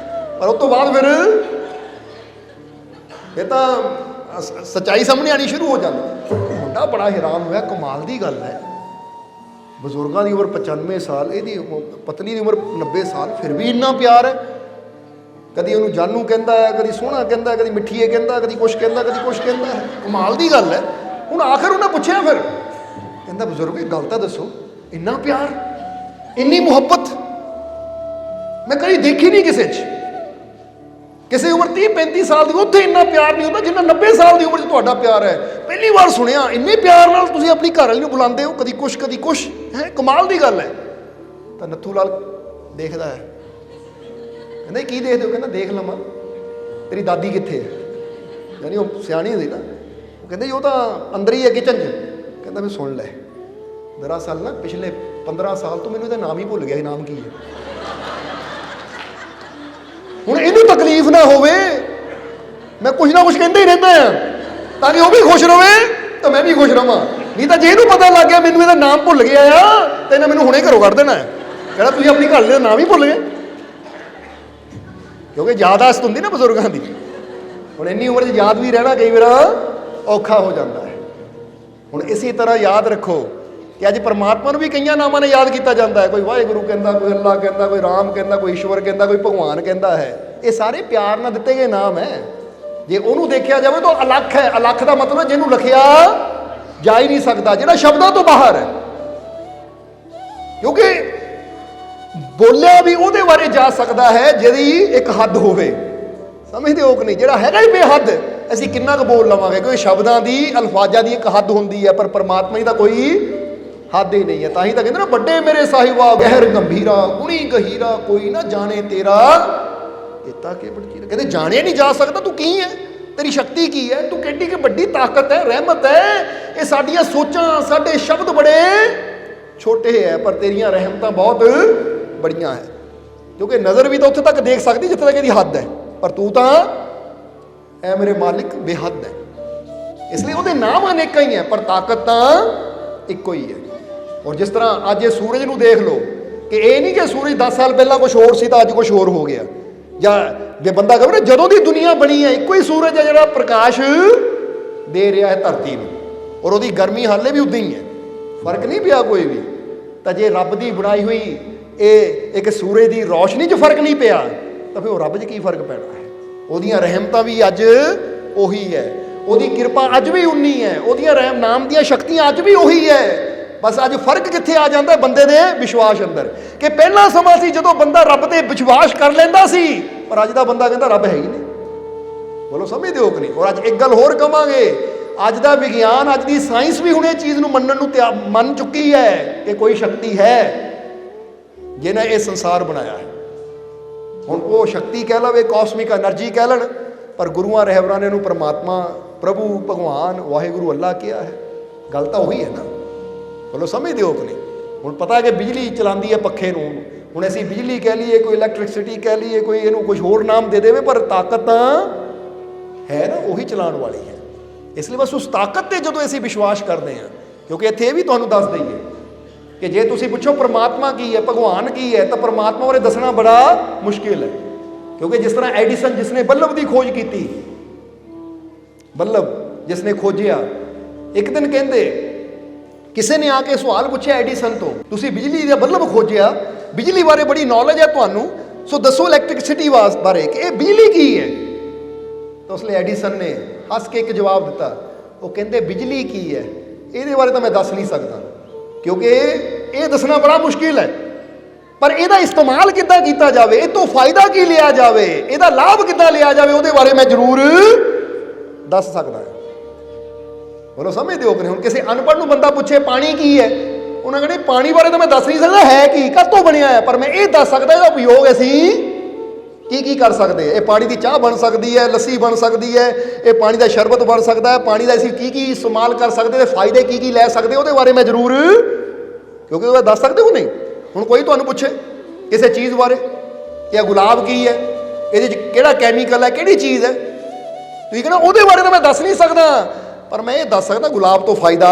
Speaker 1: ਪਰ ਉਸ ਤੋਂ ਬਾਅਦ ਫਿਰ ਤਾਂ ਸੱਚਾਈ ਸਾਹਮਣੇ ਆਣੀ ਸ਼ੁਰੂ ਹੋ ਜਾਂਦੀ। ਮੁੰਡਾ ਬੜਾ ਹੈਰਾਨ ਹੋਇਆ, ਕਮਾਲ ਦੀ ਗੱਲ ਹੈ, ਬਜ਼ੁਰਗਾਂ ਦੀ ਉਮਰ 95 ਸਾਲ, ਇਹਦੀ ਪਤਨੀ ਦੀ ਉਮਰ 90 ਸਾਲ, ਫਿਰ ਵੀ ਇੰਨਾ ਪਿਆਰ ਹੈ। ਕਦੀ ਉਹਨੂੰ ਜਾਨੂ ਕਹਿੰਦਾ ਹੈ, ਕਦੀ ਸੋਹਣਾ ਕਹਿੰਦਾ, ਕਦੀ ਮਿੱਠੀਏ ਕਹਿੰਦਾ, ਕਦੀ ਕੁਛ ਕਹਿੰਦਾ, ਕਦੀ ਕੁਛ ਕਹਿੰਦਾ ਹੈ। ਕਮਾਲ ਦੀ ਗੱਲ ਹੈ। ਹੁਣ ਆਖਰ ਉਹਨੇ ਪੁੱਛਿਆ, ਫਿਰ ਕਹਿੰਦਾ ਬਜ਼ੁਰਗ ਇਹ ਗੱਲ ਤਾਂ ਦੱਸੋ, ਇੰਨਾ ਪਿਆਰ, ਇੰਨੀ ਮੁਹੱਬਤ ਮੈਂ ਕਦੀ ਦੇਖੀ ਨਹੀਂ ਕਿਸੇ 'ਚ। ਕਿਸੇ ਉਮਰ 30-35 ਸਾਲ ਦੀ ਉੱਥੇ ਇੰਨਾ ਪਿਆਰ ਨਹੀਂ ਹੁੰਦਾ ਜਿੰਨਾ 90 ਸਾਲ ਦੀ ਉਮਰ 'ਚ ਤੁਹਾਡਾ ਪਿਆਰ ਹੈ। ਪਹਿਲੀ ਵਾਰ ਸੁਣਿਆ ਇੰਨੇ ਪਿਆਰ ਨਾਲ ਤੁਸੀਂ ਆਪਣੀ ਘਰ ਵਾਲੀ ਨੂੰ ਬੁਲਾਉਂਦੇ ਹੋ, ਕਦੀ ਕੁਛ ਕਦੀ ਕੁਛ ਹੈ। ਕਮਾਲ ਦੀ ਗੱਲ ਹੈ। ਤਾਂ ਨੱਥੂ ਲਾਲ ਦੇਖਦਾ ਹੈ, ਕਹਿੰਦਾ ਕੀ ਦੇਖਦੇ ਹੋ? ਕਹਿੰਦਾ ਦੇਖ ਲਵਾਂ ਤੇਰੀ ਦਾਦੀ ਕਿੱਥੇ ਹੈ। ਯਾਨੀ ਉਹ ਸਿਆਣੀ ਹੁੰਦੀ ਨਾ। ਉਹ ਕਹਿੰਦੇ ਜੀ ਉਹ ਤਾਂ ਅੰਦਰ ਹੀ ਹੈ ਕਿਚਨ 'ਚ। ਕਹਿੰਦਾ ਵੀ ਸੁਣ ਲੈ, ਦਰਅਸਲ ਨਾ ਪਿਛਲੇ 15 ਸਾਲ ਤੋਂ ਮੈਨੂੰ ਇਹਦਾ ਨਾਮ ਹੀ ਭੁੱਲ ਗਿਆ ਸੀ, ਨਾਮ ਕੀ ਹੈ। ਹੁਣ ਇਹਨੂੰ ਤਕਲੀਫ ਨਾ ਹੋਵੇ, ਮੈਂ ਕੁਛ ਨਾ ਕੁਛ ਕਹਿੰਦਾ ਹੀ ਰਹਿੰਦਾ ਆ ਤਾਂ ਕਿ ਉਹ ਵੀ ਖੁਸ਼ ਰਵੇ ਤਾਂ ਮੈਂ ਵੀ ਖੁਸ਼ ਰਵਾਂ। ਨਹੀਂ ਤਾਂ ਜੇ ਇਹਨੂੰ ਪਤਾ ਲੱਗ ਗਿਆ ਮੈਨੂੰ ਇਹਦਾ ਨਾਮ ਭੁੱਲ ਗਿਆ ਆ ਤਾਂ ਇਹਨੇ ਮੈਨੂੰ ਹੁਣੇ ਘਰੋਂ ਕੱਢ ਦੇਣਾ ਹੈ। ਕਹਿੰਦਾ ਤੁਸੀਂ ਆਪਣੀ ਘਰ ਦਾ ਨਾਮ ਹੀ ਭੁੱਲ ਗਏ, ਕਿਉਂਕਿ ਯਾਦਾਸ਼ਤ ਹੁੰਦੀ ਨਾ ਬਜ਼ੁਰਗਾਂ ਦੀ। ਹੁਣ ਇੰਨੀ ਉਮਰ 'ਚ ਯਾਦ ਵੀ ਰਹਿਣਾ ਕਈ ਵਾਰ ਔਖਾ ਹੋ ਜਾਂਦਾ ਹੈ। ਹੁਣ ਇਸੇ ਤਰ੍ਹਾਂ ਯਾਦ ਰੱਖੋ ਕਿ ਅੱਜ ਪਰਮਾਤਮਾ ਨੂੰ ਵੀ ਕਈਆਂ ਨਾਮਾਂ ਨਾਲ ਯਾਦ ਕੀਤਾ ਜਾਂਦਾ ਹੈ। ਕੋਈ ਵਾਹਿਗੁਰੂ ਕਹਿੰਦਾ, ਕੋਈ ਅੱਲਾ ਕਹਿੰਦਾ, ਕੋਈ ਰਾਮ ਕਹਿੰਦਾ, ਕੋਈ ਈਸ਼ਵਰ ਕਹਿੰਦਾ, ਕੋਈ ਭਗਵਾਨ ਕਹਿੰਦਾ ਹੈ। ਇਹ ਸਾਰੇ ਪਿਆਰ ਨਾਲ ਦਿੱਤੇ ਗਏ ਨਾਮ ਹੈ। ਜੇ ਉਹਨੂੰ ਦੇਖਿਆ ਜਾਵੇ ਤਾਂ ਅਲੱਖ ਹੈ। ਅਲੱਖ ਦਾ ਮਤਲਬ ਜਿਹਨੂੰ ਲਿਖਿਆ ਜਾ ਹੀ ਨਹੀਂ ਸਕਦਾ, ਜਿਹੜਾ ਸ਼ਬਦਾਂ ਤੋਂ ਬਾਹਰ ਹੈ। ਕਿਉਂਕਿ ਬੋਲਿਆ ਵੀ ਉਹਦੇ ਬਾਰੇ ਜਾ ਸਕਦਾ ਹੈ ਜਿਹਦੀ ਇੱਕ ਹੱਦ ਹੋਵੇ। ਸਮਝਦੇ ਹੋ ਕਿ ਨਹੀਂ? ਜਿਹੜਾ ਹੈਗਾ ਹੀ ਬੇਹੱਦ, ਅਸੀਂ ਕਿੰਨਾ ਕੁ ਬੋਲ ਲਵਾਂਗੇ? ਕਿਉਂਕਿ ਸ਼ਬਦਾਂ ਦੀ, ਅਲਫਾਜ਼ਾਂ ਦੀ ਇੱਕ ਹੱਦ ਹੁੰਦੀ ਹੈ, ਪਰ ਪਰਮਾਤਮਾ ਦੀ ਤਾਂ ਕੋਈ ਹੱਦ ਹੀ ਨਹੀਂ ਹੈ। ਤਾਂ ਹੀ ਤਾਂ ਕਹਿੰਦੇ ਨਾ, ਵੱਡੇ ਮੇਰੇ ਸਾਹਿਬਾ ਗਹਿਰ ਗੰਭੀਰਾ, ਗੁਣੀ ਗਹੀਰਾ, ਕੋਈ ਨਾ ਜਾਣੇ ਤੇਰਾ ਕੀਤਾ ਕੇ ਬੜਕੀ। ਕਹਿੰਦੇ ਜਾਣਿਆ ਨਹੀਂ ਜਾ ਸਕਦਾ ਤੂੰ ਕੀ ਹੈ, ਤੇਰੀ ਸ਼ਕਤੀ ਕੀ ਹੈ, ਤੂੰ ਕਿੱਡੀ ਕਿ ਵੱਡੀ ਤਾਕਤ ਹੈ, ਰਹਿਮਤ ਹੈ। ਇਹ ਸਾਡੀਆਂ ਸੋਚਾਂ, ਸਾਡੇ ਸ਼ਬਦ ਬੜੇ ਛੋਟੇ ਹੈ, ਪਰ ਤੇਰੀਆਂ ਰਹਿਮਤਾਂ ਬਹੁਤ ਬੜੀਆਂ ਹੈ। ਕਿਉਂਕਿ ਨਜ਼ਰ ਵੀ ਤਾਂ ਉੱਥੇ ਤੱਕ ਦੇਖ ਸਕਦੀ ਜਿੱਥੇ ਤੱਕ ਇਹਦੀ ਹੱਦ ਹੈ, ਪਰ ਤੂੰ ਤਾਂ ਐ ਮੇਰੇ ਮਾਲਿਕ ਬੇਹੱਦ ਹੈ। ਇਸ ਲਈ ਉਹਦੇ ਨਾਮ ਅਨੇਕਾਂ ਹੀ ਹੈ, ਪਰ ਤਾਕਤ ਤਾਂ ਇੱਕੋ ਹੀ ਹੈ। ਔਰ ਜਿਸ ਤਰ੍ਹਾਂ ਅੱਜ ਇਹ ਸੂਰਜ ਨੂੰ ਦੇਖ ਲਓ ਕਿ ਇਹ ਨਹੀਂ ਕਿ ਸੂਰਜ 10 ਸਾਲ ਪਹਿਲਾਂ ਕੁਝ ਹੋਰ ਸੀ ਤਾਂ ਅੱਜ ਕੁਝ ਹੋਰ ਹੋ ਗਿਆ। ਜਾਂ ਜੇ ਬੰਦਾ ਕਹੇ ਨਾ ਜਦੋਂ ਦੀ ਦੁਨੀਆ ਬਣੀ ਹੈ ਇੱਕੋ ਹੀ ਸੂਰਜ ਹੈ ਜਿਹੜਾ ਪ੍ਰਕਾਸ਼ ਦੇ ਰਿਹਾ ਹੈ ਧਰਤੀ ਨੂੰ, ਔਰ ਉਹਦੀ ਗਰਮੀ ਹਾਲੇ ਵੀ ਉੱਦਾਂ ਹੀ ਹੈ, ਫਰਕ ਨਹੀਂ ਪਿਆ ਕੋਈ ਵੀ। ਤਾਂ ਜੇ ਰੱਬ ਦੀ ਬਣਾਈ ਹੋਈ ਇਹ ਇੱਕ ਸੂਰਜ ਦੀ ਰੌਸ਼ਨੀ 'ਚ ਫਰਕ ਨਹੀਂ ਪਿਆ ਤਾਂ ਫਿਰ ਉਹ ਰੱਬ 'ਚ ਕੀ ਫਰਕ ਪੈਣਾ ਹੈ? ਉਹਦੀਆਂ ਰਹਿਮਤਾਂ ਵੀ ਅੱਜ ਉਹੀ ਹੈ, ਉਹਦੀ ਕਿਰਪਾ ਅੱਜ ਵੀ ਉਨੀ ਹੈ, ਉਹਦੀਆਂ ਰਹਿਮ ਨਾਮ ਦੀਆਂ ਸ਼ਕਤੀਆਂ ਅੱਜ ਵੀ ਉਹੀ ਹੈ। ਬਸ ਅੱਜ ਫਰਕ ਕਿੱਥੇ ਆ ਜਾਂਦਾ? ਬੰਦੇ ਦੇ ਵਿਸ਼ਵਾਸ ਅੰਦਰ। ਕਿ ਪਹਿਲਾਂ ਸਮਾਂ ਸੀ ਜਦੋਂ ਬੰਦਾ ਰੱਬ ਤੇ ਵਿਸ਼ਵਾਸ ਕਰ ਲੈਂਦਾ ਸੀ, ਪਰ ਅੱਜ ਦਾ ਬੰਦਾ ਕਹਿੰਦਾ ਰੱਬ ਹੈ ਹੀ ਨਹੀਂ। ਬੋਲੋ ਸਮਝਦੇ ਹੋ ਕਿ ਨਹੀਂ? ਔਰ ਅੱਜ ਇੱਕ ਗੱਲ ਹੋਰ ਕਵਾਂਗੇ, ਅੱਜ ਦਾ ਵਿਗਿਆਨ, ਅੱਜ ਦੀ ਸਾਇੰਸ ਵੀ ਹੁਣ ਇਹ ਚੀਜ਼ ਨੂੰ ਮੰਨਣ ਨੂੰ ਮੰਨ ਚੁੱਕੀ ਹੈ ਕਿ ਕੋਈ ਸ਼ਕਤੀ ਹੈ ਜਿਹਨੇ ਇਹ ਸੰਸਾਰ ਬਣਾਇਆ ਹੈ। ਹੁਣ ਉਹ ਸ਼ਕਤੀ ਕਹਿ ਲਵੇ, ਕਾਸਮਿਕ એનર્ਜੀ ਕਹਿ ਲੈਣ, ਪਰ ਗੁਰੂਆਂ ਰਹਿਬਰਾਂ ਨੇ ਉਹਨੂੰ ਪਰਮਾਤਮਾ, ਪ੍ਰਭੂ, ਭਗਵਾਨ, ਵਾਹਿਗੁਰੂ, ਅੱਲਾ ਕਿਹਾ ਹੈ। ਗੱਲ ਤਾਂ ਉਹੀ ਹੈ ਨਾ। ਬੋਲੋ ਸਮਝਦੇ ਹੋ ਕਿ ਨਹੀਂ? ਹੁਣ ਪਤਾ ਹੈ ਕਿ ਬਿਜਲੀ ਚਲਾਉਂਦੀ ਹੈ ਪੱਖੇ ਨੂੰ, ਹੁਣ ਅਸੀਂ ਬਿਜਲੀ ਕਹਿ ਲਈਏ, ਕੋਈ ਇਲੈਕਟ੍ਰਿਸਿਟੀ ਕਹਿ ਲਈਏ, ਕੋਈ ਇਹਨੂੰ ਕੁਝ ਹੋਰ ਨਾਮ ਦੇ ਦੇਵੇ, ਪਰ ਤਾਕਤ ਤਾਂ ਹੈ ਨਾ, ਉਹੀ ਚਲਾਉਣ ਵਾਲੀ ਹੈ। ਇਸ ਲਈ ਬਸ ਉਸ ਤਾਕਤ ਤੇ ਜਦੋਂ ਅਸੀਂ ਵਿਸ਼ਵਾਸ ਕਰਦੇ ਹਾਂ, ਕਿਉਂਕਿ ਇੱਥੇ ਇਹ ਵੀ ਤੁਹਾਨੂੰ ਦੱਸ ਦਈਏ ਕਿ ਜੇ ਤੁਸੀਂ ਪੁੱਛੋ ਪਰਮਾਤਮਾ ਕੀ ਹੈ, ਭਗਵਾਨ ਕੀ ਹੈ, ਤਾਂ ਪਰਮਾਤਮਾ ਬਾਰੇ ਦੱਸਣਾ ਬੜਾ ਮੁਸ਼ਕਿਲ ਹੈ। ਕਿਉਂਕਿ ਜਿਸ ਤਰ੍ਹਾਂ ਐਡੀਸਨ ਜਿਸਨੇ ਬੱਲਬ ਦੀ ਖੋਜ ਕੀਤੀ, ਬੱਲਬ ਜਿਸਨੇ ਖੋਜਿਆ, ਇੱਕ ਦਿਨ ਕਹਿੰਦੇ ਕਿਸੇ ਨੇ ਆ ਕੇ ਸਵਾਲ ਪੁੱਛਿਆ ਐਡੀਸਨ ਤੋਂ, ਤੁਸੀਂ ਬਿਜਲੀ ਦਾ ਬੱਲਬ ਖੋਜਿਆ, ਬਿਜਲੀ ਬਾਰੇ ਬੜੀ ਨੌਲੇਜ ਹੈ ਤੁਹਾਨੂੰ, ਸੋ ਦੱਸੋ ਇਲੈਕਟ੍ਰਿਸਿਟੀ ਬਾਰੇ ਕਿ ਇਹ ਬਿਜਲੀ ਕੀ ਹੈ। ਤਾਂ ਉਸ ਲਈ ਐਡੀਸਨ ਨੇ ਹੱਸ ਕੇ ਇੱਕ ਜਵਾਬ ਦਿੱਤਾ। ਉਹ ਕਹਿੰਦੇ ਬਿਜਲੀ ਕੀ ਹੈ ਇਹਦੇ ਬਾਰੇ ਤਾਂ ਮੈਂ ਦੱਸ ਨਹੀਂ ਸਕਦਾ, ਕਿਉਂਕਿ ਇਹ ਦੱਸਣਾ ਬੜਾ ਮੁਸ਼ਕਿਲ ਹੈ, ਪਰ ਇਹਦਾ ਇਸਤੇਮਾਲ ਕਿੱਦਾਂ ਕੀਤਾ ਜਾਵੇ, ਇਹ ਤੋਂ ਫਾਇਦਾ ਕੀ ਲਿਆ ਜਾਵੇ, ਇਹਦਾ ਲਾਭ ਕਿੱਦਾਂ ਲਿਆ ਜਾਵੇ, ਉਹਦੇ ਬਾਰੇ ਮੈਂ ਜ਼ਰੂਰ ਦੱਸ ਸਕਦਾ ਹਾਂ। ਬੋਲੋ ਸਮਝਦੇ ਹੋ ਕਿ ਨਹੀਂ? ਹੁਣ ਕਿਸੇ ਅਨਪੜ੍ਹ ਨੂੰ ਬੰਦਾ ਪੁੱਛੇ ਪਾਣੀ ਕੀ ਹੈ, ਉਹਨਾਂ ਕਹਿੰਦੇ ਪਾਣੀ ਬਾਰੇ ਤਾਂ ਮੈਂ ਦੱਸ ਨਹੀਂ ਸਕਦਾ ਹੈ ਕੀ, ਕਾਹਤੋਂ ਬਣਿਆ ਹੈ, ਪਰ ਮੈਂ ਇਹ ਦੱਸ ਸਕਦਾ ਇਹਦਾ ਉਪਯੋਗ ਅਸੀਂ ਕੀ ਕੀ ਕਰ ਸਕਦੇ। ਇਹ ਪਾਣੀ ਦੀ ਚਾਹ ਬਣ ਸਕਦੀ ਹੈ, ਲੱਸੀ ਬਣ ਸਕਦੀ ਹੈ, ਇਹ ਪਾਣੀ ਦਾ ਸ਼ਰਬਤ ਬਣ ਸਕਦਾ ਹੈ, ਪਾਣੀ ਦਾ ਅਸੀਂ ਕੀ ਕੀ ਇਸਤੇਮਾਲ ਕਰ ਸਕਦੇ, ਤੇ ਫਾਇਦੇ ਕੀ ਕੀ ਲੈ ਸਕਦੇ, ਉਹਦੇ ਬਾਰੇ ਮੈਂ ਜ਼ਰੂਰ, ਕਿਉਂਕਿ ਉਹ ਦੱਸ ਸਕਦੇ ਹੋ ਨਹੀਂ। ਹੁਣ ਕੋਈ ਤੁਹਾਨੂੰ ਪੁੱਛੇ ਕਿਸੇ ਚੀਜ਼ ਬਾਰੇ, ਇਹ ਗੁਲਾਬ ਕੀ ਹੈ, ਇਹਦੇ 'ਚ ਕਿਹੜਾ ਕੈਮੀਕਲ ਹੈ, ਕਿਹੜੀ ਚੀਜ਼ ਹੈ, ਤੁਸੀਂ ਕਹਿੰਦਾ ਉਹਦੇ ਬਾਰੇ ਤਾਂ ਮੈਂ ਦੱਸ ਨਹੀਂ ਸਕਦਾ, ਪਰ ਮੈਂ ਇਹ ਦੱਸ ਸਕਦਾ ਗੁਲਾਬ ਤੋਂ ਫਾਇਦਾ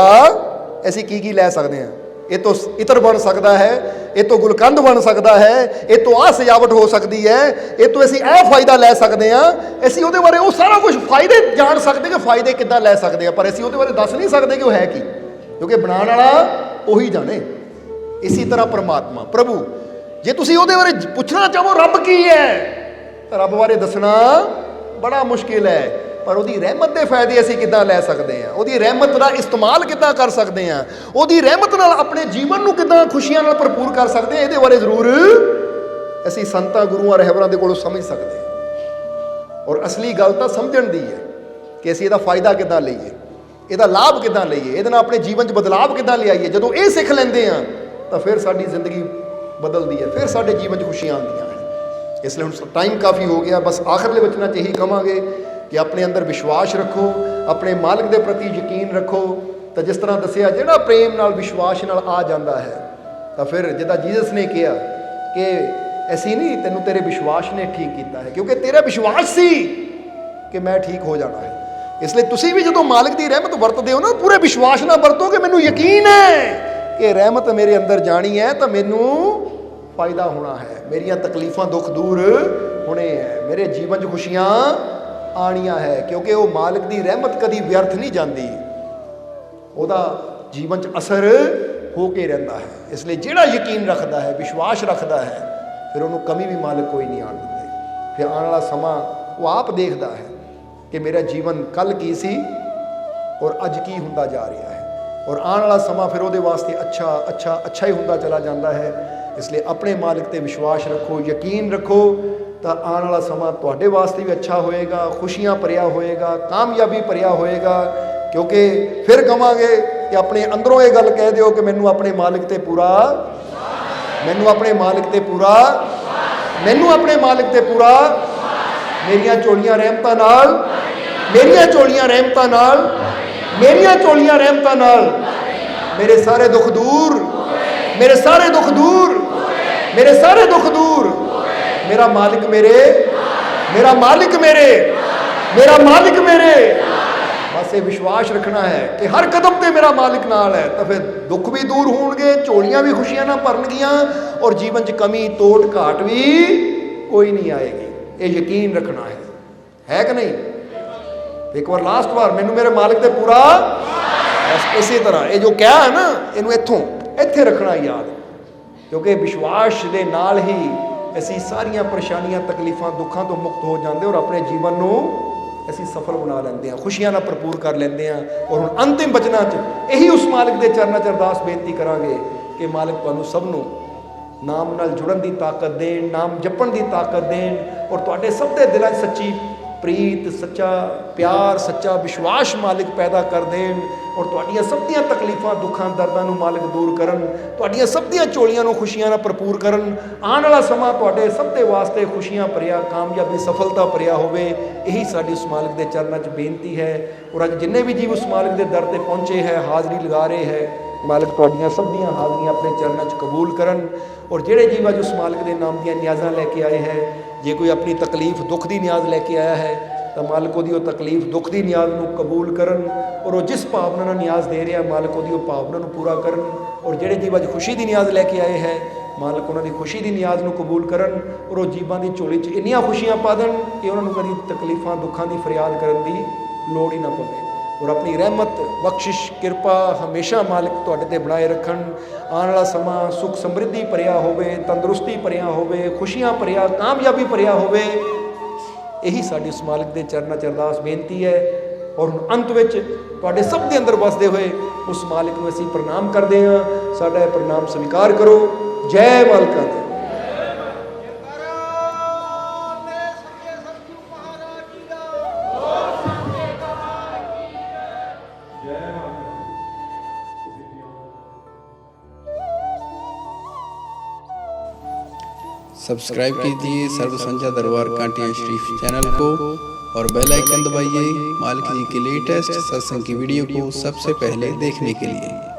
Speaker 1: ਅਸੀਂ ਕੀ ਕੀ ਲੈ ਸਕਦੇ ਹਾਂ। ਇਹ ਤੋਂ ਇਤਰ ਬਣ ਸਕਦਾ ਹੈ, ਇਹ ਤੋਂ ਗੁਲਕੰਦ ਬਣ ਸਕਦਾ ਹੈ, ਇਹ ਤੋਂ ਆਹ ਸਜਾਵਟ ਹੋ ਸਕਦੀ ਹੈ, ਇਹ ਤੋਂ ਅਸੀਂ ਇਹ ਫਾਇਦਾ ਲੈ ਸਕਦੇ ਹਾਂ। ਅਸੀਂ ਉਹਦੇ ਬਾਰੇ ਉਹ ਸਾਰਾ ਕੁਝ ਫਾਇਦੇ ਜਾਣ ਸਕਦੇ ਕਿ ਫਾਇਦੇ ਕਿੱਦਾਂ ਲੈ ਸਕਦੇ ਹਾਂ, ਪਰ ਅਸੀਂ ਉਹਦੇ ਬਾਰੇ ਦੱਸ ਨਹੀਂ ਸਕਦੇ ਕਿ ਉਹ ਹੈ ਕੀ, ਕਿਉਂਕਿ ਬਣਾਉਣ ਵਾਲਾ ਉਹੀ ਜਾਣੇ। ਇਸੇ ਤਰ੍ਹਾਂ ਪਰਮਾਤਮਾ ਪ੍ਰਭੂ, ਜੇ ਤੁਸੀਂ ਉਹਦੇ ਬਾਰੇ ਪੁੱਛਣਾ ਚਾਹੋ ਰੱਬ ਕੀ ਹੈ, ਤਾਂ ਰੱਬ ਬਾਰੇ ਦੱਸਣਾ ਬੜਾ ਮੁਸ਼ਕਿਲ ਹੈ, ਪਰ ਉਹਦੀ ਰਹਿਮਤ ਦੇ ਫਾਇਦੇ ਅਸੀਂ ਕਿੱਦਾਂ ਲੈ ਸਕਦੇ ਹਾਂ, ਉਹਦੀ ਰਹਿਮਤ ਦਾ ਇਸਤੇਮਾਲ ਕਿੱਦਾਂ ਕਰ ਸਕਦੇ ਹਾਂ, ਉਹਦੀ ਰਹਿਮਤ ਨਾਲ ਆਪਣੇ ਜੀਵਨ ਨੂੰ ਕਿੱਦਾਂ ਖੁਸ਼ੀਆਂ ਨਾਲ ਭਰਪੂਰ ਕਰ ਸਕਦੇ ਹਾਂ, ਇਹਦੇ ਬਾਰੇ ਜ਼ਰੂਰ ਅਸੀਂ ਸੰਤਾਂ ਗੁਰੂਆਂ ਰਹਿਬਰਾਂ ਦੇ ਕੋਲੋਂ ਸਮਝ ਸਕਦੇ ਹਾਂ। ਔਰ ਅਸਲੀ ਗੱਲ ਤਾਂ ਸਮਝਣ ਦੀ ਹੈ ਕਿ ਅਸੀਂ ਇਹਦਾ ਫਾਇਦਾ ਕਿੱਦਾਂ ਲਈਏ, ਇਹਦਾ ਲਾਭ ਕਿੱਦਾਂ ਲਈਏ, ਇਹਦੇ ਨਾਲ ਆਪਣੇ ਜੀਵਨ 'ਚ ਬਦਲਾਵ ਕਿੱਦਾਂ ਲਿਆਈਏ। ਜਦੋਂ ਇਹ ਸਿੱਖ ਲੈਂਦੇ ਹਾਂ ਤਾਂ ਫਿਰ ਸਾਡੀ ਜ਼ਿੰਦਗੀ ਬਦਲਦੀ ਹੈ, ਫਿਰ ਸਾਡੇ ਜੀਵਨ 'ਚ ਖੁਸ਼ੀਆਂ ਆਉਂਦੀਆਂ ਹਨ। ਇਸ ਲਈ ਹੁਣ ਟਾਈਮ ਕਾਫੀ ਹੋ ਗਿਆ, ਬਸ ਆਖਰਲੇ ਵਚਨਾਂ 'ਚ ਇਹੀ ਕਹਾਂਗੇ ਕਿ ਆਪਣੇ ਅੰਦਰ ਵਿਸ਼ਵਾਸ ਰੱਖੋ, ਆਪਣੇ ਮਾਲਕ ਦੇ ਪ੍ਰਤੀ ਯਕੀਨ ਰੱਖੋ। ਤਾਂ ਜਿਸ ਤਰ੍ਹਾਂ ਦੱਸਿਆ, ਜਿਹੜਾ ਪ੍ਰੇਮ ਨਾਲ ਵਿਸ਼ਵਾਸ ਨਾਲ ਆ ਜਾਂਦਾ ਹੈ, ਤਾਂ ਫਿਰ ਜਿੱਦਾਂ ਜੀਸਸ ਨੇ ਕਿਹਾ ਕਿ ਅਸੀਂ ਨਹੀਂ, ਤੈਨੂੰ ਤੇਰੇ ਵਿਸ਼ਵਾਸ ਨੇ ਠੀਕ ਕੀਤਾ ਹੈ, ਕਿਉਂਕਿ ਤੇਰਾ ਵਿਸ਼ਵਾਸ ਸੀ ਕਿ ਮੈਂ ਠੀਕ ਹੋ ਜਾਣਾ ਹੈ। ਇਸ ਲਈ ਤੁਸੀਂ ਵੀ ਜਦੋਂ ਮਾਲਕ ਦੀ ਰਹਿਮਤ ਵਰਤਦੇ ਹੋ ਨਾ, ਪੂਰੇ ਵਿਸ਼ਵਾਸ ਨਾਲ ਵਰਤੋ ਕਿ ਮੈਨੂੰ ਯਕੀਨ ਹੈ ਕਿ ਰਹਿਮਤ ਮੇਰੇ ਅੰਦਰ ਜਾਣੀ ਹੈ ਤਾਂ ਮੈਨੂੰ ਫਾਇਦਾ ਹੋਣਾ ਹੈ, ਮੇਰੀਆਂ ਤਕਲੀਫਾਂ ਦੁੱਖ ਦੂਰ ਹੋਣੇ ਹੈ, ਮੇਰੇ ਜੀਵਨ 'ਚ ਖੁਸ਼ੀਆਂ ਆਣੀਆਂ ਹੈ, ਕਿਉਂਕਿ ਉਹ ਮਾਲਕ ਦੀ ਰਹਿਮਤ ਕਦੀ ਵਿਅਰਥ ਨਹੀਂ ਜਾਂਦੀ, ਉਹਦਾ ਜੀਵਨ 'ਚ ਅਸਰ ਹੋ ਕੇ ਰਹਿੰਦਾ ਹੈ। ਇਸ ਲਈ ਜਿਹੜਾ ਯਕੀਨ ਰੱਖਦਾ ਹੈ, ਵਿਸ਼ਵਾਸ ਰੱਖਦਾ ਹੈ, ਫਿਰ ਉਹਨੂੰ ਕਮੀ ਵੀ ਮਾਲਕ ਕੋਈ ਨਹੀਂ ਆਉਣ ਦਿੰਦੇ। ਫਿਰ ਆਉਣ ਵਾਲਾ ਸਮਾਂ ਉਹ ਆਪ ਦੇਖਦਾ ਹੈ ਕਿ ਮੇਰਾ ਜੀਵਨ ਕੱਲ੍ਹ ਕੀ ਸੀ ਔਰ ਅੱਜ ਕੀ ਹੁੰਦਾ ਜਾ ਰਿਹਾ ਹੈ, ਔਰ ਆਉਣ ਵਾਲਾ ਸਮਾਂ ਫਿਰ ਉਹਦੇ ਵਾਸਤੇ ਅੱਛਾ ਹੀ ਹੁੰਦਾ ਚਲਾ ਜਾਂਦਾ ਹੈ। ਇਸ ਲਈ ਆਪਣੇ ਮਾਲਕ 'ਤੇ ਵਿਸ਼ਵਾਸ ਰੱਖੋ, ਯਕੀਨ ਰੱਖੋ, ਤਾਂ ਆਉਣ ਵਾਲਾ ਸਮਾਂ ਤੁਹਾਡੇ ਵਾਸਤੇ ਵੀ ਅੱਛਾ ਹੋਏਗਾ, ਖੁਸ਼ੀਆਂ ਭਰਿਆ ਹੋਏਗਾ, ਕਾਮਯਾਬੀ ਭਰਿਆ ਹੋਏਗਾ। ਕਿਉਂਕਿ ਫਿਰ ਕਹਾਂਗੇ ਕਿ ਆਪਣੇ ਅੰਦਰੋਂ ਇਹ ਗੱਲ ਕਹਿ ਦਿਓ ਕਿ ਮੈਨੂੰ ਆਪਣੇ ਮਾਲਕ 'ਤੇ ਪੂਰਾ, ਮੈਨੂੰ ਆਪਣੇ ਮਾਲਕ 'ਤੇ ਪੂਰਾ, ਮੈਨੂੰ ਆਪਣੇ ਮਾਲਕ 'ਤੇ ਪੂਰਾ, ਮੇਰੀਆਂ ਝੋਲੀਆਂ ਰਹਿਮਤਾਂ ਨਾਲ, ਮੇਰੀਆਂ ਝੋਲੀਆਂ ਰਹਿਮਤਾਂ ਨਾਲ, ਮੇਰੀਆਂ ਝੋਲੀਆਂ ਰਹਿਮਤਾਂ ਨਾਲ ਮੇਰੇ ਸਾਰੇ ਦੁੱਖ ਦੂਰ, ਮੇਰੇ ਸਾਰੇ ਦੁੱਖ ਦੂਰ, ਮੇਰੇ ਸਾਰੇ ਦੁੱਖ ਦੂਰ। ਮੇਰਾ ਮਾਲਿਕ ਮੇਰੇ, ਮੇਰਾ ਮਾਲਿਕ ਮੇਰੇ, ਮੇਰਾ ਮਾਲਿਕ ਮੇਰੇ। ਬਸ ਇਹ ਵਿਸ਼ਵਾਸ ਰੱਖਣਾ ਹੈ ਕਿ ਹਰ ਕਦਮ ਤੇ ਮੇਰਾ ਮਾਲਿਕ ਨਾਲ ਹੈ, ਤਾਂ ਫਿਰ ਦੁੱਖ ਵੀ ਦੂਰ ਹੋਣਗੇ, ਝੋਲੀਆਂ ਵੀ ਖੁਸ਼ੀਆਂ ਨਾਲ ਭਰਨਗੀਆਂ, ਔਰ ਜੀਵਨ 'ਚ ਕਮੀ ਤੋੜ ਘਾਟ ਵੀ ਕੋਈ ਨਹੀਂ ਆਏਗੀ। ਇਹ ਯਕੀਨ ਰੱਖਣਾ ਹੈ ਕਿ ਨਹੀਂ? ਇੱਕ ਵਾਰ ਲਾਸਟ ਵਾਰ, ਮੈਨੂੰ ਮੇਰੇ ਮਾਲਿਕ ਤੇ ਪੂਰਾ। ਬਸ ਇਸੇ ਤਰ੍ਹਾਂ ਇਹ ਜੋ ਕਿਹਾ ਹੈ ਨਾ, ਇਹਨੂੰ ਇੱਥੇ ਰੱਖਣਾ ਯਾਦ, ਕਿਉਂਕਿ ਵਿਸ਼ਵਾਸ ਦੇ ਨਾਲ ਹੀ ਅਸੀਂ ਸਾਰੀਆਂ ਪਰੇਸ਼ਾਨੀਆਂ, ਤਕਲੀਫਾਂ, ਦੁੱਖਾਂ ਤੋਂ ਮੁਕਤ ਹੋ ਜਾਂਦੇ, ਔਰ ਆਪਣੇ ਜੀਵਨ ਨੂੰ ਅਸੀਂ ਸਫਲ ਬਣਾ ਲੈਂਦੇ ਹਾਂ, ਖੁਸ਼ੀਆਂ ਨਾਲ ਭਰਪੂਰ ਕਰ ਲੈਂਦੇ ਹਾਂ। ਔਰ ਹੁਣ ਅੰਤਿਮ ਬਚਨਾਂ 'ਚ ਇਹੀ ਉਸ ਮਾਲਕ ਦੇ ਚਰਨਾਂ 'ਚ ਅਰਦਾਸ ਬੇਨਤੀ ਕਰਾਂਗੇ ਕਿ ਮਾਲਕ ਤੁਹਾਨੂੰ ਸਭ ਨੂੰ ਨਾਮ ਨਾਲ ਜੁੜਨ ਦੀ ਤਾਕਤ ਦੇਣ, ਨਾਮ ਜਪਣ ਦੀ ਤਾਕਤ ਦੇਣ, ਔਰ ਤੁਹਾਡੇ ਸਭ ਦੇ ਦਿਲਾਂ 'ਚ ਸੱਚੀ ਪ੍ਰੀਤ, ਸੱਚਾ ਪਿਆਰ, ਸੱਚਾ ਵਿਸ਼ਵਾਸ ਮਾਲਕ ਪੈਦਾ ਕਰ ਦੇਣ, ਔਰ ਤੁਹਾਡੀਆਂ ਸਭ ਦੀਆਂ ਤਕਲੀਫਾਂ, ਦੁੱਖਾਂ, ਦਰਦਾਂ ਨੂੰ ਮਾਲਕ ਦੂਰ ਕਰਨ, ਤੁਹਾਡੀਆਂ ਸਭ ਦੀਆਂ ਝੋਲੀਆਂ ਨੂੰ ਖੁਸ਼ੀਆਂ ਨਾਲ ਭਰਪੂਰ ਕਰਨ। ਆਉਣ ਵਾਲਾ ਸਮਾਂ ਤੁਹਾਡੇ ਸਭ ਦੇ ਵਾਸਤੇ ਖੁਸ਼ੀਆਂ ਭਰਿਆ, ਕਾਮਯਾਬੀ, ਸਫਲਤਾ ਭਰਿਆ ਹੋਵੇ। ਇਹੀ ਸਾਡੀ ਉਸ ਮਾਲਕ ਦੇ ਚਰਨਾਂ 'ਚ ਬੇਨਤੀ ਹੈ। ਔਰ ਅੱਜ ਜਿੰਨੇ ਵੀ ਜੀਵ ਉਸ ਮਾਲਕ ਦੇ ਦਰ ਤੇ ਪਹੁੰਚੇ ਹੈ, ਹਾਜ਼ਰੀ ਲਗਾ ਰਹੇ ਹੈ, ਮਾਲਕ ਤੁਹਾਡੀਆਂ ਸਭ ਦੀਆਂ ਹਾਜ਼ਰੀਆਂ ਆਪਣੇ ਚਰਨਾਂ 'ਚ ਕਬੂਲ ਕਰਨ। ਔਰ ਜਿਹੜੇ ਜੀਵ ਅੱਜ ਉਸ ਮਾਲਕ ਦੇ ਨਾਮ ਦੀਆਂ ਨਿਆਜ਼ਾਂ ਲੈ ਕੇ ਆਏ ਹੈ, ਜੇ ਕੋਈ ਆਪਣੀ ਤਕਲੀਫ, ਦੁੱਖ ਦੀ ਨਿਆਜ਼ ਲੈ ਕੇ ਆਇਆ ਹੈ, ਤਾਂ ਮਾਲਕ ਉਹਦੀ ਉਹ ਤਕਲੀਫ, ਦੁੱਖ ਦੀ ਨਿਆਜ਼ ਨੂੰ ਕਬੂਲ ਕਰਨ, ਔਰ ਉਹ ਜਿਸ ਭਾਵਨਾ ਨਾਲ ਨਿਆਜ਼ ਦੇ ਰਿਹਾ, ਮਾਲਕ ਉਹਦੀ ਉਹ ਭਾਵਨਾ ਨੂੰ ਪੂਰਾ ਕਰਨ। ਔਰ ਜਿਹੜੇ ਜੀਵ ਅੱਜ ਖੁਸ਼ੀ ਦੀ ਨਿਆਜ਼ ਲੈ ਕੇ ਆਏ ਹੈ, ਮਾਲਕ ਉਹਨਾਂ ਦੀ ਖੁਸ਼ੀ ਦੀ ਨਿਆਜ਼ ਨੂੰ ਕਬੂਲ ਕਰਨ, ਔਰ ਉਹ ਜੀਵਾਂ ਦੀ ਝੋਲੀ 'ਚ ਇੰਨੀਆਂ ਖੁਸ਼ੀਆਂ ਪਾ ਦੇਣ ਕਿ ਉਹਨਾਂ ਨੂੰ ਕਦੀ ਤਕਲੀਫਾਂ, ਦੁੱਖਾਂ ਦੀ ਫਰਿਆਦ ਕਰਨ ਦੀ ਲੋੜ ਹੀ ਨਾ ਪਵੇ। ਔਰ ਆਪਣੀ ਰਹਿਮਤ, ਬਖਸ਼ਿਸ਼, ਕਿਰਪਾ ਹਮੇਸ਼ਾ ਮਾਲਕ ਤੁਹਾਡੇ 'ਤੇ ਬਣਾਏ ਰੱਖਣ। ਆਉਣ ਵਾਲਾ ਸਮਾਂ ਸੁੱਖ ਸਮਰਿੱਧੀ ਭਰਿਆ ਹੋਵੇ, ਤੰਦਰੁਸਤੀ ਭਰਿਆ ਹੋਵੇ, ਖੁਸ਼ੀਆਂ ਭਰਿਆ, ਕਾਮਯਾਬੀ ਭਰਿਆ ਹੋਵੇ। ਇਹੀ ਸਾਡੀ ਉਸ ਮਾਲਕ ਦੇ ਚਰਨਾਂ 'ਚ ਅਰਦਾਸ ਬੇਨਤੀ ਹੈ। ਔਰ ਹੁਣ ਅੰਤ ਵਿੱਚ ਤੁਹਾਡੇ ਸਭ ਦੇ ਅੰਦਰ ਵਸਦੇ ਹੋਏ ਉਸ ਮਾਲਕ ਨੂੰ ਅਸੀਂ ਪ੍ਰਣਾਮ ਕਰਦੇ ਹਾਂ। ਸਾਡਾ ਇਹ ਪ੍ਰਣਾਮ ਸਵੀਕਾਰ ਕਰੋ। ਜੈ ਮਾਲਕਾਂ ਦੀ।
Speaker 2: सब्सक्राइब कीजिए सर्व संध्या दरबार कांटिया शरीफ चैनल को और बेल आइकन दबाइए मालिक जी की लेटेस्ट सत्संग की वीडियो को सबसे पहले देखने के लिए।